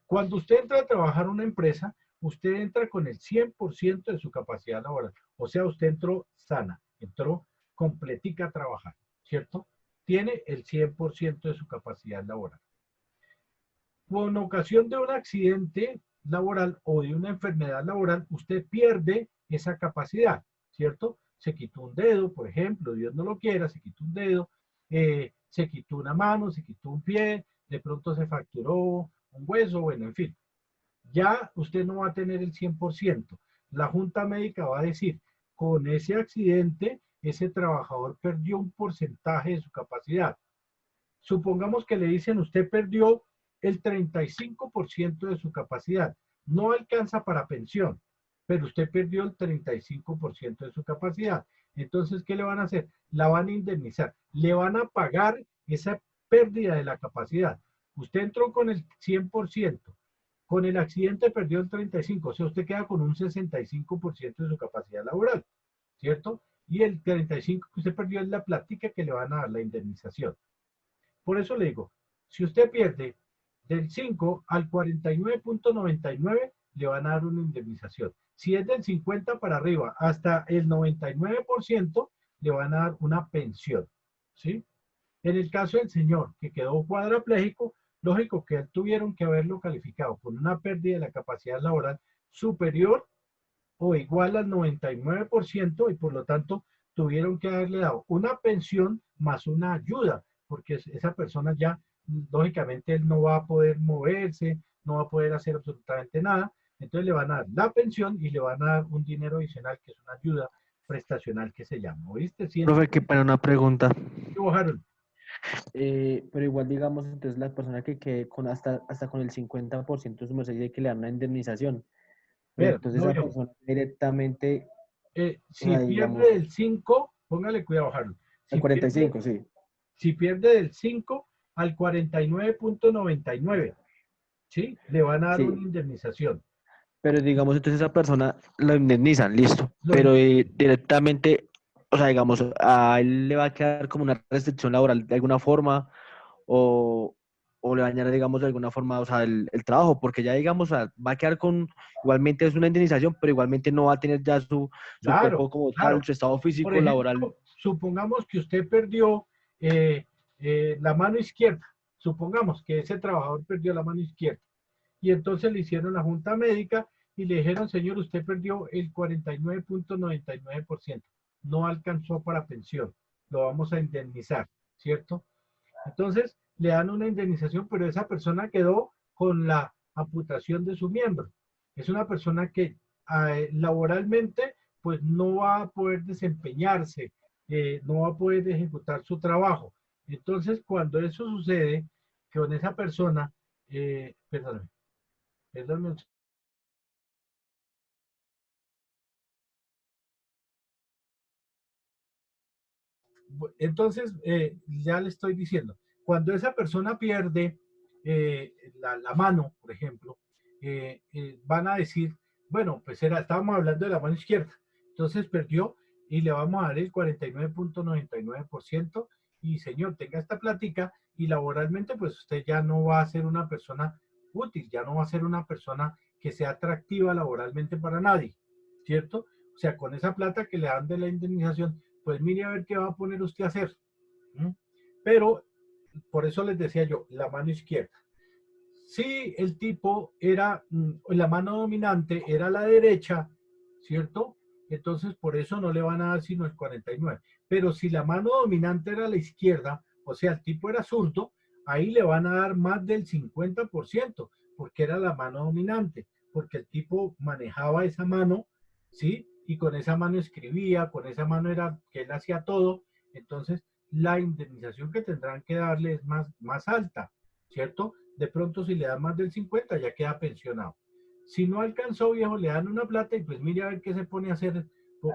Cuando usted entra a trabajar en una empresa, usted entra con el 100% de su capacidad laboral. O sea, usted entró sana, entró completica a trabajar, ¿cierto? Tiene el 100% de su capacidad laboral. Con ocasión de un accidente laboral o de una enfermedad laboral, usted pierde esa capacidad, ¿cierto? Se quitó un dedo, por ejemplo, Dios no lo quiera, se quitó un dedo, se quitó una mano, se quitó un pie, de pronto se fracturó un hueso, bueno, en fin. Ya usted no va a tener el 100%. La Junta Médica va a decir, con ese accidente, ese trabajador perdió un porcentaje de su capacidad. Supongamos que le dicen, usted perdió el 35% de su capacidad. No alcanza para pensión, pero usted perdió el 35% de su capacidad. Entonces, ¿qué le van a hacer? La van a indemnizar. Le van a pagar esa pérdida de la capacidad. Usted entró con el 100%. Con el accidente perdió el 35%. O sea, usted queda con un 65% de su capacidad laboral, ¿cierto? Y el 35% que usted perdió es la plática que le van a dar, la indemnización. Por eso le digo, si usted pierde del 5 al 49.99, le van a dar una indemnización. Si es del 50 para arriba hasta el 99%, le van a dar una pensión, ¿sí? En el caso del señor que quedó cuadraplégico, lógico que tuvieron que haberlo calificado con una pérdida de la capacidad laboral superior o igual al 99% y por lo tanto tuvieron que haberle dado una pensión más una ayuda, porque esa persona ya, lógicamente, él no va a poder moverse, no va a poder hacer absolutamente nada, entonces le van a dar la pensión y le van a dar un dinero adicional que es una ayuda prestacional que se llama, ¿oíste? ¿Sí? Profe, que para una pregunta. ¿Qué bajaron? Pero igual, digamos, entonces la persona que quede con hasta con el 50% de su merced dice que le dan una indemnización. Pero entonces esa persona directamente... si pierde del 5, póngale cuidado, Harold. El 45, sí. Si pierde del 5 al 49.99, ¿sí? Le van a dar una indemnización. Pero digamos, entonces esa persona lo indemnizan, listo. Pero directamente, o sea, digamos, a él le va a quedar como una restricción laboral de alguna forma o le va a dañar, digamos, de alguna forma, o sea, el trabajo, porque ya, digamos, o sea, va a quedar con, igualmente es una indemnización, pero igualmente no va a tener ya su cuerpo como tal, su estado físico, por ejemplo, laboral. Supongamos que usted perdió la mano izquierda, supongamos que ese trabajador perdió la mano izquierda, y entonces le hicieron la junta médica y le dijeron, señor, usted perdió el 49.99%, no alcanzó para pensión, lo vamos a indemnizar, ¿cierto? Entonces le dan una indemnización, pero esa persona quedó con la amputación de su miembro. Es una persona que laboralmente pues no va a poder desempeñarse, no va a poder ejecutar su trabajo. Entonces, cuando eso sucede, que con esa persona, perdóname. Entonces, ya le estoy diciendo, cuando esa persona pierde la mano, por ejemplo, van a decir, bueno, pues estábamos hablando de la mano izquierda, entonces perdió y le vamos a dar el 49.99% y señor, tenga esta plática y laboralmente pues usted ya no va a ser una persona útil, ya no va a ser una persona que sea atractiva laboralmente para nadie, ¿cierto? O sea, con esa plata que le dan de la indemnización, pues mire a ver qué va a poner usted a hacer. ¿Mm? Pero, por eso les decía yo, la mano izquierda. Si el tipo era, la mano dominante era la derecha, ¿cierto? Entonces, por eso no le van a dar sino el 49. Pero si la mano dominante era la izquierda, o sea, el tipo era zurdo, ahí le van a dar más del 50%, porque era la mano dominante, porque el tipo manejaba esa mano, ¿sí? Y con esa mano escribía, con esa mano era que él hacía todo, entonces la indemnización que tendrán que darle es más alta, ¿cierto? De pronto si le dan más del 50 ya queda pensionado. Si no alcanzó, viejo, le dan una plata y pues mire a ver qué se pone a hacer,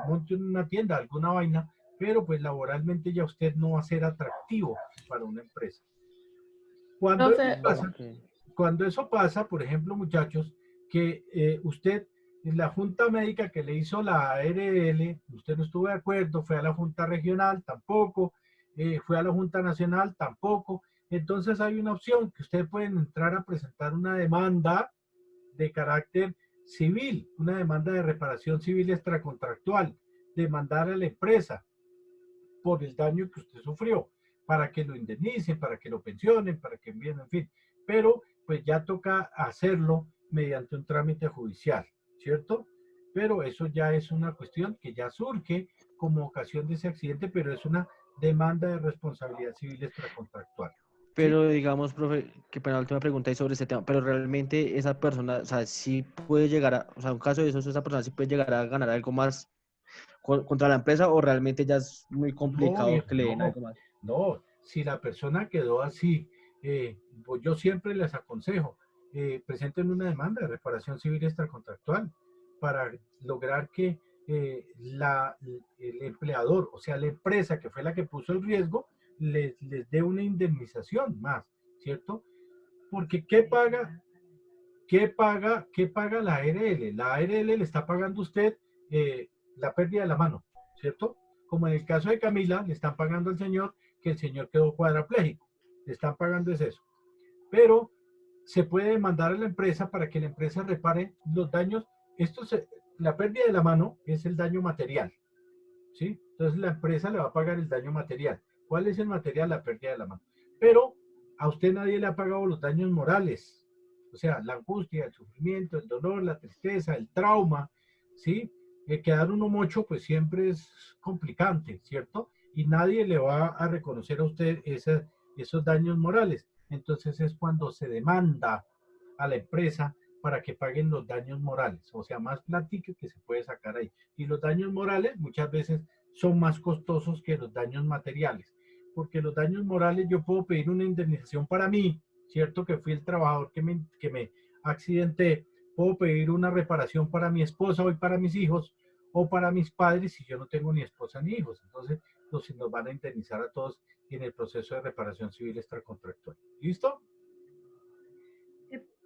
monte una tienda, alguna vaina, pero pues laboralmente ya usted no va a ser atractivo para una empresa. Cuando eso pasa, por ejemplo, muchachos, que usted, en la junta médica que le hizo la ARL, usted no estuvo de acuerdo, fue a la junta regional, tampoco, fue a la junta nacional, tampoco. Entonces hay una opción que ustedes pueden entrar a presentar una demanda de carácter civil, una demanda de reparación civil extracontractual, demandar a la empresa por el daño que usted sufrió, para que lo indemnicen, para que lo pensionen, para que envíen, en fin. Pero pues ya toca hacerlo mediante un trámite judicial, ¿cierto? Pero eso ya es una cuestión que ya surge como ocasión de ese accidente, pero es una demanda de responsabilidad civil extracontractual. Pero digamos, profe, que para la última pregunta es sobre este tema, pero realmente esa persona, o sea, sí puede llegar a, o sea, en un caso de eso, esa persona sí puede llegar a ganar algo más contra la empresa o realmente ya es muy complicado No, que le den algo más. No, si la persona quedó así, pues yo siempre les aconsejo, presenten una demanda de reparación civil extracontractual para lograr que el empleador, o sea, la empresa que fue la que puso el riesgo, les dé una indemnización más, ¿cierto? Porque ¿qué paga la ARL? La ARL le está pagando a usted la pérdida de la mano, ¿cierto? Como en el caso de Camila, le están pagando al señor que el señor quedó cuadrapléjico. Le están pagando es eso. Pero se puede demandar a la empresa para que la empresa repare los daños. La pérdida de la mano es el daño material, ¿sí? Entonces la empresa le va a pagar el daño material. ¿Cuál es el material? La pérdida de la mano. Pero a usted nadie le ha pagado los daños morales. O sea, la angustia, el sufrimiento, el dolor, la tristeza, el trauma, ¿sí? Quedar uno mocho, pues siempre es complicante, ¿cierto? Y nadie le va a reconocer a usted esos daños morales. Entonces es cuando se demanda a la empresa para que paguen los daños morales, o sea, más plática que se puede sacar ahí. Y los daños morales muchas veces son más costosos que los daños materiales, porque los daños morales yo puedo pedir una indemnización para mí, ¿cierto? Que fui el trabajador que me accidenté, puedo pedir una reparación para mi esposa o para mis hijos o para mis padres si yo no tengo ni esposa ni hijos. Entonces nos van a indemnizar a todos en el proceso de reparación civil extracontractual. ¿Listo?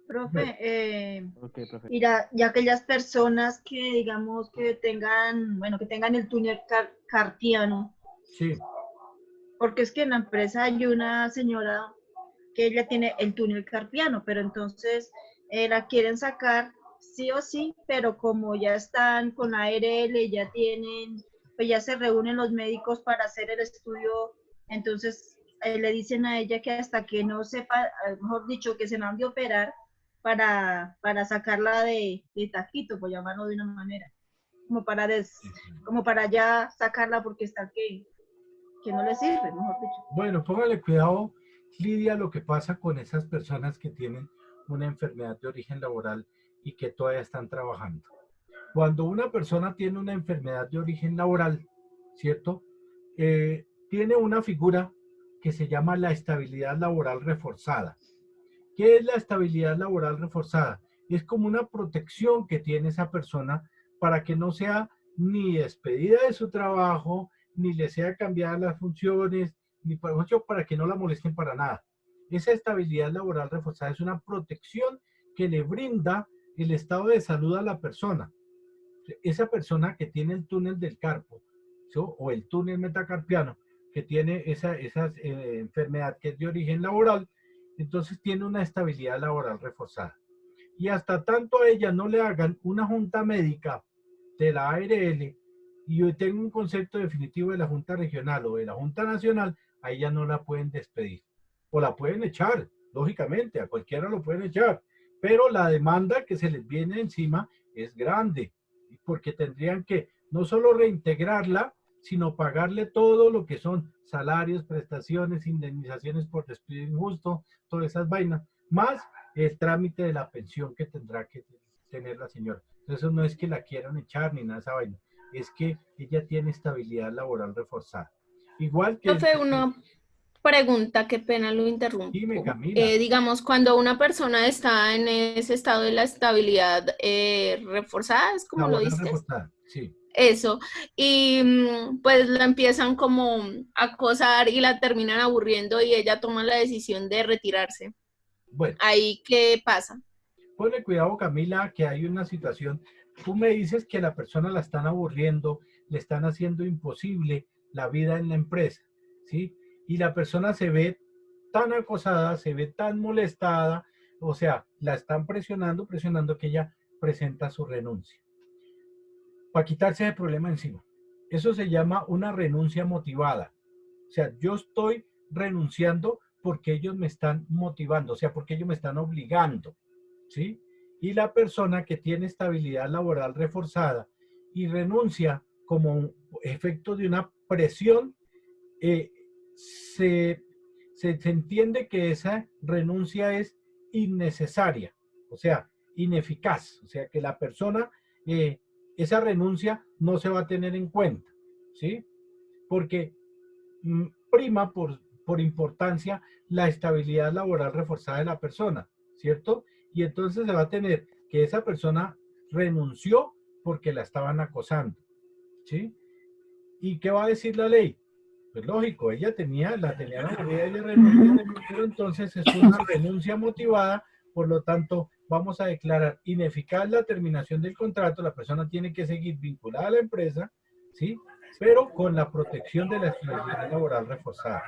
Profe, Okay, profe. mira, ya aquellas personas que digamos que tengan el túnel carpiano. Sí. Porque es que en la empresa hay una señora que ella tiene el túnel carpiano, pero entonces la quieren sacar sí o sí, pero como ya están con la ARL, ya tienen, pues ya se reúnen los médicos para hacer el estudio, entonces le dicen a ella que hasta que no sepa, mejor dicho, que se mande a operar para sacarla de taquito, por llamarlo de una manera, como para ya sacarla porque está que no le sirve, mejor dicho. Bueno, póngale cuidado, Lidia, lo que pasa con esas personas que tienen una enfermedad de origen laboral y que todavía están trabajando. Cuando una persona tiene una enfermedad de origen laboral, ¿cierto? Tiene una figura que se llama la estabilidad laboral reforzada. ¿Qué es la estabilidad laboral reforzada? Es como una protección que tiene esa persona para que no sea ni despedida de su trabajo, ni le sea cambiadas las funciones, ni para que no la molesten para nada. Esa estabilidad laboral reforzada es una protección que le brinda el estado de salud a la persona. Esa persona que tiene el túnel del carpo ¿sí? O el túnel metacarpiano, que tiene esa enfermedad que es de origen laboral, entonces tiene una estabilidad laboral reforzada. Y hasta tanto a ella no le hagan una junta médica de la ARL y yo tengo un concepto definitivo de la Junta Regional o de la Junta Nacional, a ella no la pueden despedir. O la pueden echar, lógicamente, a cualquiera lo pueden echar. Pero la demanda que se les viene encima es grande, porque tendrían que no solo reintegrarla, sino pagarle todo lo que son salarios, prestaciones, indemnizaciones por despido injusto, todas esas vainas, más el trámite de la pensión que tendrá que tener la señora. Entonces no es que la quieran echar ni nada de esa vaina, es que ella tiene estabilidad laboral reforzada. Igual que... Profe, una pregunta, qué pena lo interrumpo. Dime, Camila. Digamos, cuando una persona está en ese estado de la estabilidad reforzada, es como laboral lo dices. Reforzada, sí. Eso, y pues la empiezan como a acosar y la terminan aburriendo y ella toma la decisión de retirarse. Bueno. ¿Ahí qué pasa? Ponle cuidado, Camila, que hay una situación. Tú me dices que la persona la están aburriendo, le están haciendo imposible la vida en la empresa, ¿sí? Y la persona se ve tan acosada, se ve tan molestada, o sea, la están presionando que ella presenta su renuncia. Para quitarse el problema encima. Eso se llama una renuncia motivada. O sea, yo estoy renunciando porque ellos me están motivando, o sea, porque ellos me están obligando, ¿sí? Y la persona que tiene estabilidad laboral reforzada y renuncia como efecto de una presión, se entiende que esa renuncia es innecesaria, o sea, ineficaz, o sea, que la persona, esa renuncia no se va a tener en cuenta, ¿sí? Porque prima por importancia la estabilidad laboral reforzada de la persona, ¿cierto? Y entonces se va a tener que esa persona renunció porque la estaban acosando, ¿sí? ¿Y qué va a decir la ley? Pues lógico, ella la tenía aburrida, ella renunció, pero entonces es una renuncia motivada, por lo tanto vamos a declarar ineficaz la terminación del contrato, la persona tiene que seguir vinculada a la empresa, ¿sí? Pero con la protección de la estabilidad laboral reforzada.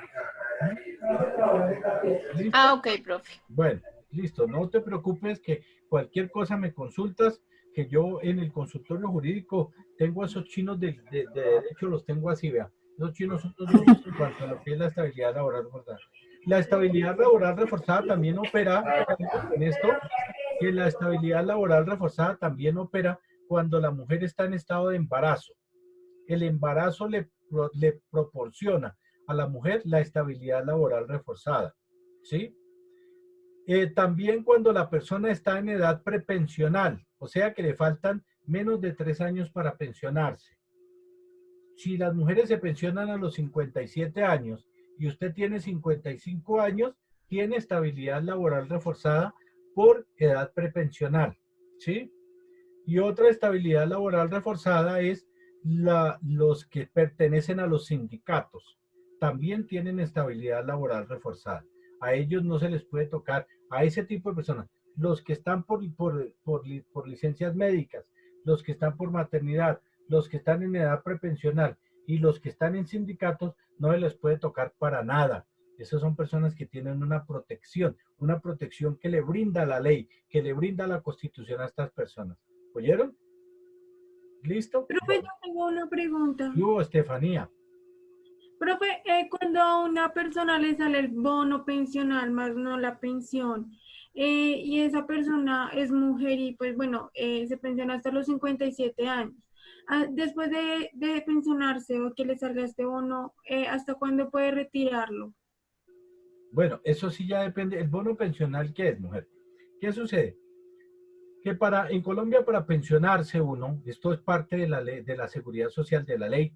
¿Listo? Ah, ok, profe. Bueno, listo, no te preocupes que cualquier cosa me consultas, que yo en el consultorio jurídico tengo esos chinos de derecho, los tengo así, vea. Los chinos son los duros en cuanto a lo que es la estabilidad laboral reforzada. La estabilidad laboral reforzada también opera, en esto, que la estabilidad laboral reforzada también opera cuando la mujer está en estado de embarazo. El embarazo le proporciona a la mujer la estabilidad laboral reforzada, ¿sí? También cuando la persona está en edad prepensional, o sea que le faltan menos de 3 años para pensionarse. Si las mujeres se pensionan a los 57 años y usted tiene 55 años, tiene estabilidad laboral reforzada por edad prepensional, ¿sí? Y otra estabilidad laboral reforzada es los que pertenecen a los sindicatos. También tienen estabilidad laboral reforzada. A ellos no se les puede tocar, a ese tipo de personas. Los que están por licencias médicas, los que están por maternidad, los que están en edad prepensional y los que están en sindicatos, no se les puede tocar para nada. Esas son personas que tienen una protección que le brinda la ley, que le brinda la Constitución a estas personas. ¿Oyeron? ¿Listo? Profe, yo tengo una pregunta. Yo, Estefanía. Profe, cuando a una persona le sale el bono pensional más no la pensión, y esa persona es mujer y pues bueno, se pensiona hasta los 57 años. Después de pensionarse o que le salga este bono, ¿hasta cuándo puede retirarlo? Bueno, eso sí ya depende. ¿El bono pensional qué es, mujer? ¿Qué sucede? Que en Colombia para pensionarse uno, esto es parte de la ley, de la seguridad social, de la ley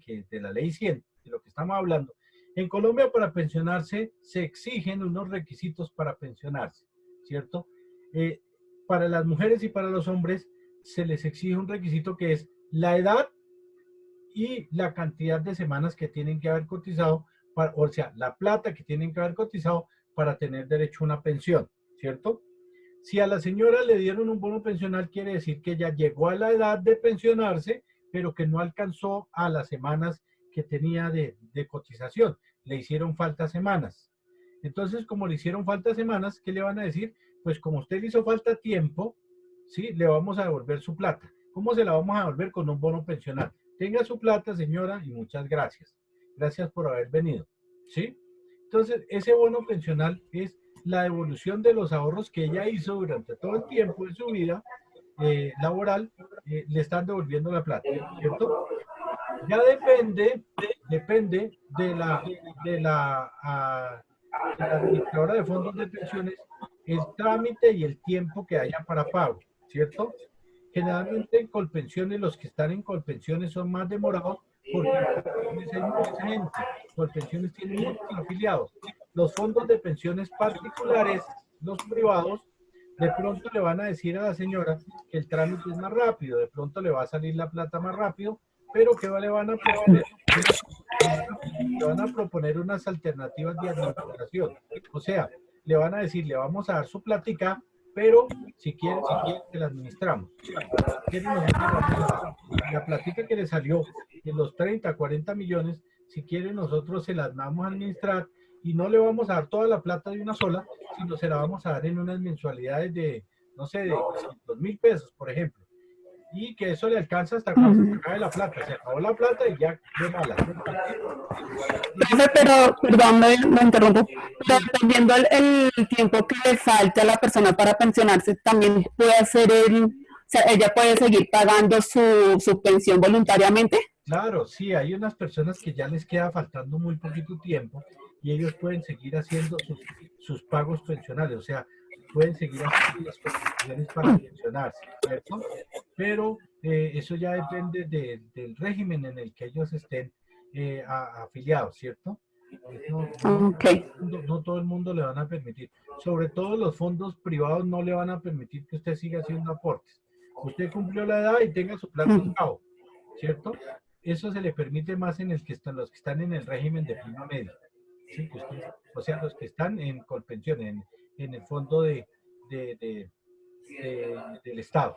100, de lo que estamos hablando. En Colombia para pensionarse se exigen unos requisitos para pensionarse, ¿cierto? Para las mujeres y para los hombres se les exige un requisito que es la edad y la cantidad de semanas que tienen que haber cotizado, o sea, la plata que tienen que haber cotizado para tener derecho a una pensión, ¿cierto? Si a la señora le dieron un bono pensional, quiere decir que ella llegó a la edad de pensionarse, pero que no alcanzó a las semanas que tenía de cotización. Le hicieron falta semanas. Entonces, como le hicieron falta semanas, ¿qué le van a decir? Pues como a usted le hizo falta tiempo, ¿sí? Le vamos a devolver su plata. ¿Cómo se la vamos a devolver? Con un bono pensional. Tenga su plata, señora, y muchas gracias. Gracias por haber venido, ¿sí? Entonces, ese bono pensional es la devolución de los ahorros que ella hizo durante todo el tiempo de su vida laboral, le están devolviendo la plata, ¿cierto? Ya depende de la administradora de fondos de pensiones el trámite y el tiempo que haya para pago, ¿cierto? Generalmente en Colpensiones, los que están en Colpensiones son más demorados porque hay mucha gente. Colpensiones tienen muchos afiliados. Los fondos de pensiones particulares, los privados, de pronto le van a decir a la señora que el trámite es más rápido, de pronto le va a salir la plata más rápido, pero que le van a proponer, le van a proponer unas alternativas de administración. O sea, le van a decir, le vamos a dar su plática, pero si quiere, que la administramos. La plática que le salió de los 30, 40 millones, si quiere nosotros se las vamos a administrar y no le vamos a dar toda la plata de una sola, sino se la vamos a dar en unas mensualidades de, no sé, de 2.000 pesos, por ejemplo. Y que eso le alcanza hasta cuando se acabe la plata. Se acabó la plata y ya de mala. Pero, perdón, me interrumpo. Pero dependiendo el tiempo que le falte a la persona para pensionarse, también puede hacer o sea, ella puede seguir pagando su pensión voluntariamente. Claro, sí, hay unas personas que ya les queda faltando muy poquito tiempo y ellos pueden seguir haciendo sus pagos pensionales, o sea, pueden seguir haciendo las contribuciones para pensionarse, ¿cierto? Pero eso ya depende del régimen en el que ellos estén afiliados, ¿cierto? No todo el mundo le van a permitir, sobre todo los fondos privados no le van a permitir que usted siga haciendo aportes. Usted cumplió la edad y tenga su plata en cabo, ¿cierto? Eso se le permite más en los que están en el régimen de prima media, ¿sí? O sea, los que están en Colpensión, en el fondo del Estado.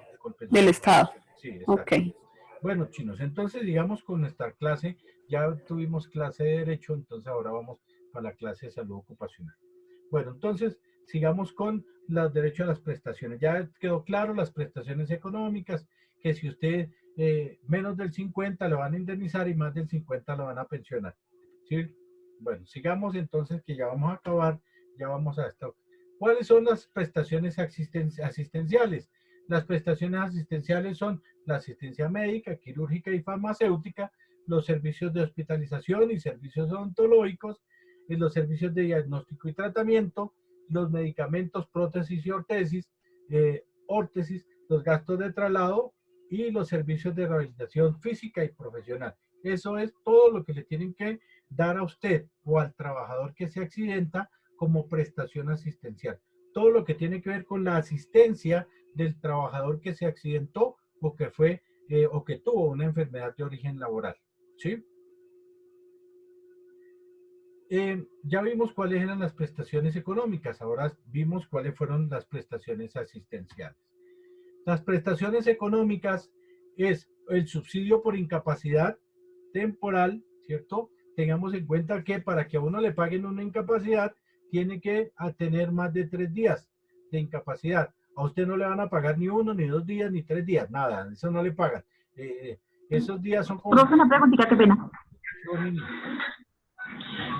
Del Estado. Sí, exacto. Okay. Bueno, chinos, entonces digamos con nuestra clase, ya tuvimos clase de Derecho, entonces ahora vamos para la clase de Salud Ocupacional. Bueno, entonces sigamos con los derechos a las prestaciones. Ya quedó claro las prestaciones económicas, que si usted menos del 50 lo van a indemnizar y más del 50 lo van a pensionar. ¿Sí? Bueno, sigamos entonces que ya vamos a acabar, ya vamos a esto. ¿Cuáles son las prestaciones asistenciales? Las prestaciones asistenciales son la asistencia médica, quirúrgica y farmacéutica, los servicios de hospitalización y servicios odontológicos, los servicios de diagnóstico y tratamiento, los medicamentos, prótesis y órtesis, los gastos de traslado y los servicios de rehabilitación física y profesional. Eso es todo lo que le tienen que dar a usted o al trabajador que se accidenta como prestación asistencial. Todo lo que tiene que ver con la asistencia del trabajador que se accidentó o que fue o que tuvo una enfermedad de origen laboral. ¿Sí? Ya vimos cuáles eran las prestaciones económicas, ahora vimos cuáles fueron las prestaciones asistenciales. Las prestaciones económicas es el subsidio por incapacidad temporal, ¿cierto? Tengamos en cuenta que para que a uno le paguen una incapacidad, tiene que tener más de 3 días de incapacidad. A usted no le van a pagar ni 1, ni 2 días, ni 3 días, nada, eso no le pagan. Esos días son como... Profe, una preguntita, qué pena.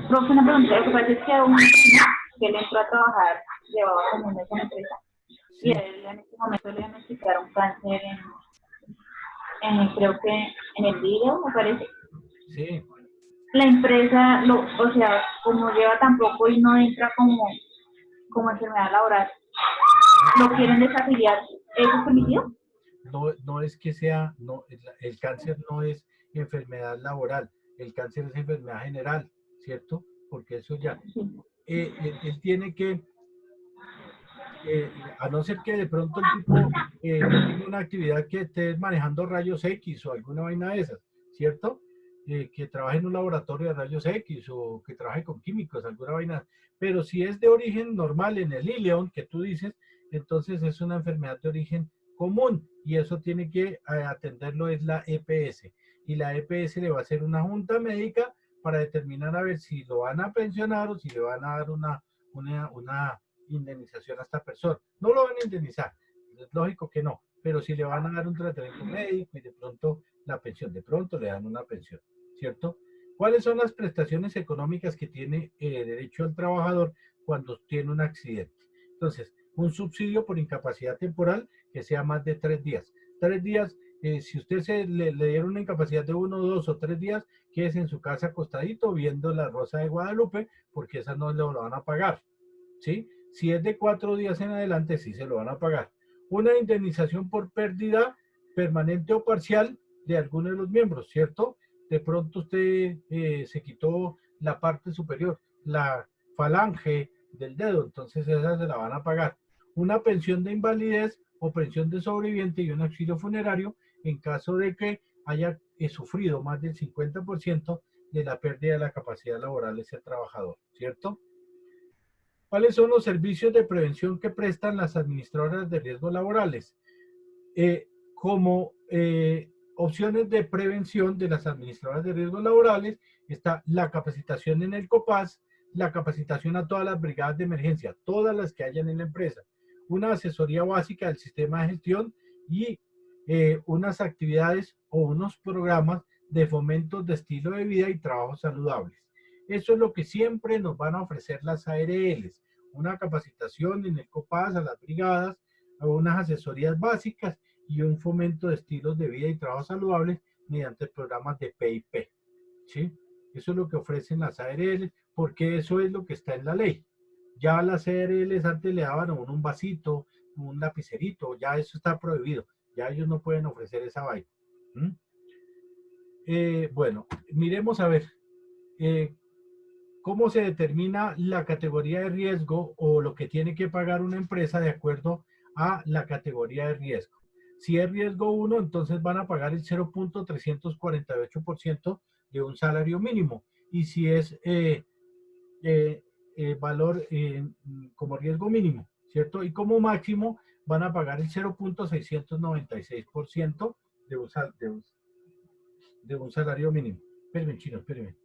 Profe, una preguntita, lo que pasa es que a un que él entró a trabajar, llevaba como un mes en la empresa, y a él en este momento le diagnosticaron cáncer creo que en el video, me parece. Sí. La empresa, o sea, como lleva tan poco y no entra como enfermedad laboral, ¿lo quieren desafiliar? ¿Eso es permitido? No es que sea, no, el cáncer no es enfermedad laboral, el cáncer es enfermedad general, ¿cierto? Porque eso ya, él tiene que, a no ser que de pronto el tipo tenga una actividad que esté manejando rayos X o alguna vaina de esas, ¿cierto? Que trabaje en un laboratorio de rayos X o que trabaje con químicos, alguna vaina. Pero si es de origen normal en el ileón, que tú dices, entonces es una enfermedad de origen común y eso tiene que atenderlo es la EPS. y la EPS le va a hacer una junta médica para determinar a ver si lo van a pensionar o si le van a dar una indemnización a esta persona. No lo van a indemnizar, es lógico que no, pero si le van a dar un tratamiento médico y de pronto la pensión, de pronto le dan una pensión, ¿cierto? ¿Cuáles son las prestaciones económicas que tiene derecho el trabajador cuando tiene un accidente? Entonces, un subsidio por incapacidad temporal que sea más de 3 días. 3 días, si usted le dieron una incapacidad de 1, 2 o 3 días, quédese en su casa acostadito viendo la Rosa de Guadalupe, porque esa no lo van a pagar, ¿sí? Si es de 4 días en adelante, sí se lo van a pagar. Una indemnización por pérdida permanente o parcial de alguno de los miembros, ¿cierto? De pronto usted se quitó la parte superior, la falange del dedo, entonces esa se la van a pagar. Una pensión de invalidez o pensión de sobreviviente y un auxilio funerario en caso de que haya sufrido más del 50% de la pérdida de la capacidad laboral de ese trabajador, ¿cierto? ¿Cuáles son los servicios de prevención que prestan las administradoras de riesgos laborales? Como opciones de prevención de las administradoras de riesgos laborales está la capacitación en el COPAS, la capacitación a todas las brigadas de emergencia, todas las que hayan en la empresa, una asesoría básica del sistema de gestión y unas actividades o unos programas de fomento de estilo de vida y trabajos saludables. Eso es lo que siempre nos van a ofrecer las ARLs, una capacitación en el COPAS a las brigadas, unas asesorías básicas y un fomento de estilos de vida y trabajos saludables mediante programas de PIP, ¿sí? Eso es lo que ofrecen las ARLs, porque eso es lo que está en la ley. Ya las ARLs antes le daban un vasito, un lapicerito, ya eso está prohibido. Ya ellos no pueden ofrecer esa vaina. Bueno, miremos a ver cómo se determina la categoría de riesgo o lo que tiene que pagar una empresa de acuerdo a la categoría de riesgo. Si es riesgo 1, entonces van a pagar el 0.348% de un salario mínimo. Y si es valor como riesgo mínimo, ¿cierto? Y como máximo van a pagar el 0.696% de un salario mínimo. Espérenme, chino, espérenme.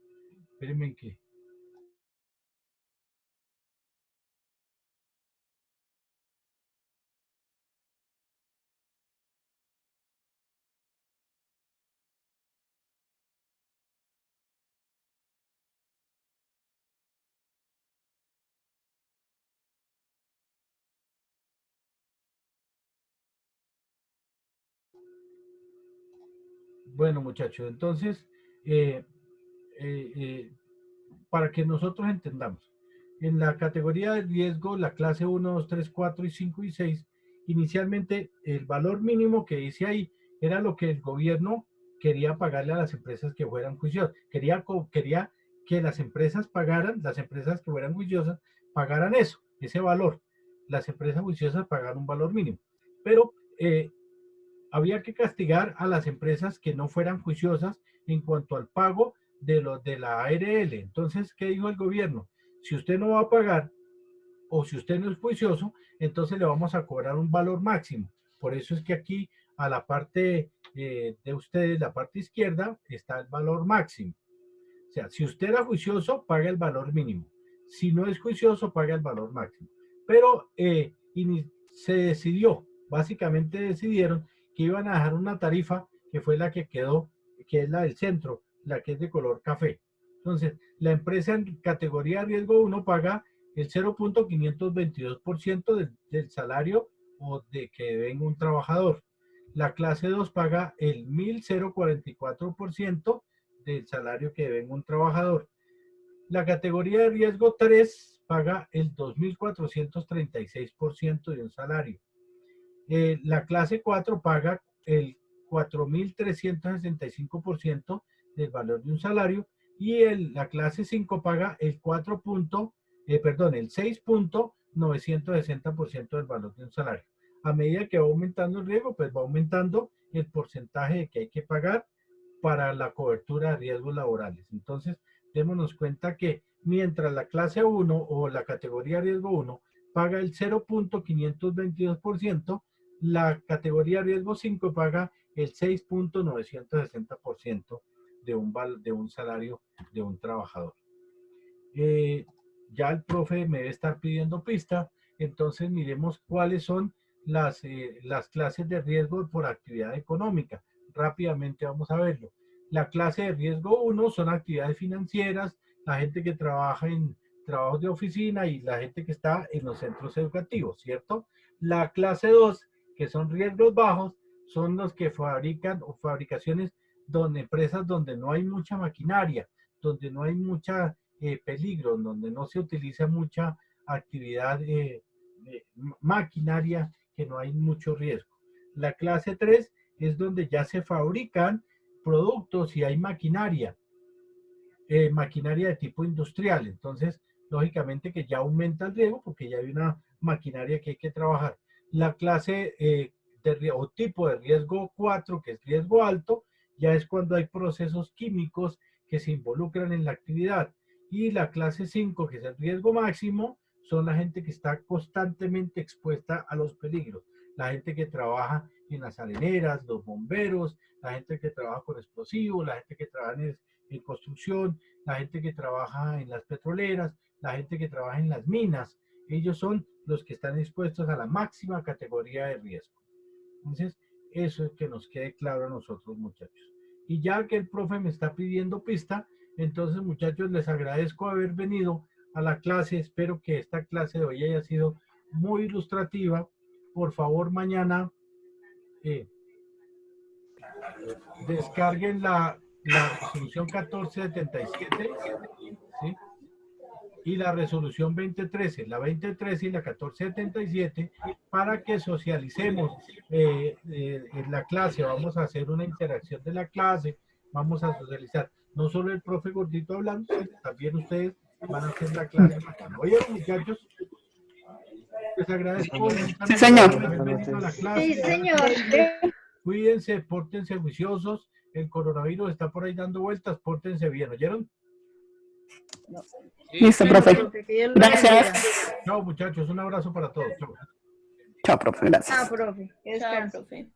Espérenme que... Bueno, muchachos, entonces, para que nosotros entendamos, en la categoría de riesgo, la clase 1, 2, 3, 4 y 5 y 6, inicialmente el valor mínimo que dice ahí era lo que el gobierno quería pagarle a las empresas que fueran juiciosas. Quería que las empresas pagaran, las empresas que fueran juiciosas, pagaran eso, ese valor. Las empresas juiciosas pagaran un valor mínimo. Pero había que castigar a las empresas que no fueran juiciosas en cuanto al pago de la ARL. Entonces, ¿qué dijo el gobierno? Si usted no va a pagar o si usted no es juicioso, entonces le vamos a cobrar un valor máximo. Por eso es que aquí a la parte de ustedes, la parte izquierda, está el valor máximo. O sea, si usted era juicioso, paga el valor mínimo. Si no es juicioso, paga el valor máximo. Pero se decidió, básicamente decidieron que iban a dejar una tarifa que fue la que quedó, que es la del centro, la que es de color café. Entonces, la empresa en categoría riesgo 1 paga el 0.522% del salario o de que venga un trabajador. La clase 2 paga el 1.044% del salario que venga un trabajador. La categoría de riesgo 3 paga el 2.436% de un salario. La clase 4 paga el 4.365% del valor de un salario y la clase 5 paga el 6.960% del valor de un salario. A medida que va aumentando el riesgo, pues va aumentando el porcentaje que hay que pagar para la cobertura de riesgos laborales. Entonces, démonos cuenta que mientras la clase 1 o la categoría riesgo 1 paga el 0.522%, la categoría riesgo 5 paga el 6.960% de un salario de un trabajador. Ya el profe me debe estar pidiendo pista, entonces miremos cuáles son las clases de riesgo por actividad económica. Rápidamente vamos a verlo. La clase de riesgo 1 son actividades financieras, la gente que trabaja en trabajos de oficina y la gente que está en los centros educativos, ¿cierto? La clase 2, que son riesgos bajos, son los que fabrican o fabricaciones donde empresas donde no hay mucha maquinaria, donde no hay mucha peligro, donde no se utiliza mucha actividad maquinaria, que no hay mucho riesgo. La clase 3 es donde ya se fabrican productos y hay maquinaria, maquinaria de tipo industrial. Entonces, lógicamente que ya aumenta el riesgo porque ya hay una maquinaria que hay que trabajar. La clase o tipo de riesgo 4, que es riesgo alto, ya es cuando hay procesos químicos que se involucran en la actividad. Y la clase 5, que es el riesgo máximo, son la gente que está constantemente expuesta a los peligros. La gente que trabaja en las areneras, los bomberos, la gente que trabaja con explosivos, la gente que trabaja en construcción, la gente que trabaja en las petroleras, la gente que trabaja en las minas. Ellos son los que están expuestos a la máxima categoría de riesgo. Entonces, eso es que nos quede claro a nosotros, muchachos. Y ya que el profe me está pidiendo pista, entonces, muchachos, les agradezco haber venido a la clase. Espero que esta clase de hoy haya sido muy ilustrativa. Por favor, mañana descarguen la resolución 1477, ¿sí? Y la resolución 2013, la 2013 y la 1477, para que socialicemos en la clase. Vamos a hacer una interacción de la clase, vamos a socializar. No solo el profe Gordito hablando, sino también ustedes van a hacer la clase. Oye, muchachos, les agradezco. Sí, señor. Sí, señor. Cuídense, pórtense juiciosos. El coronavirus está por ahí dando vueltas, pórtense bien, ¿oyeron? Listo, profe. Gracias. Chao, muchachos, un abrazo para todos. Chao. Chao, profe, gracias. Chao, profe. Chao, profe.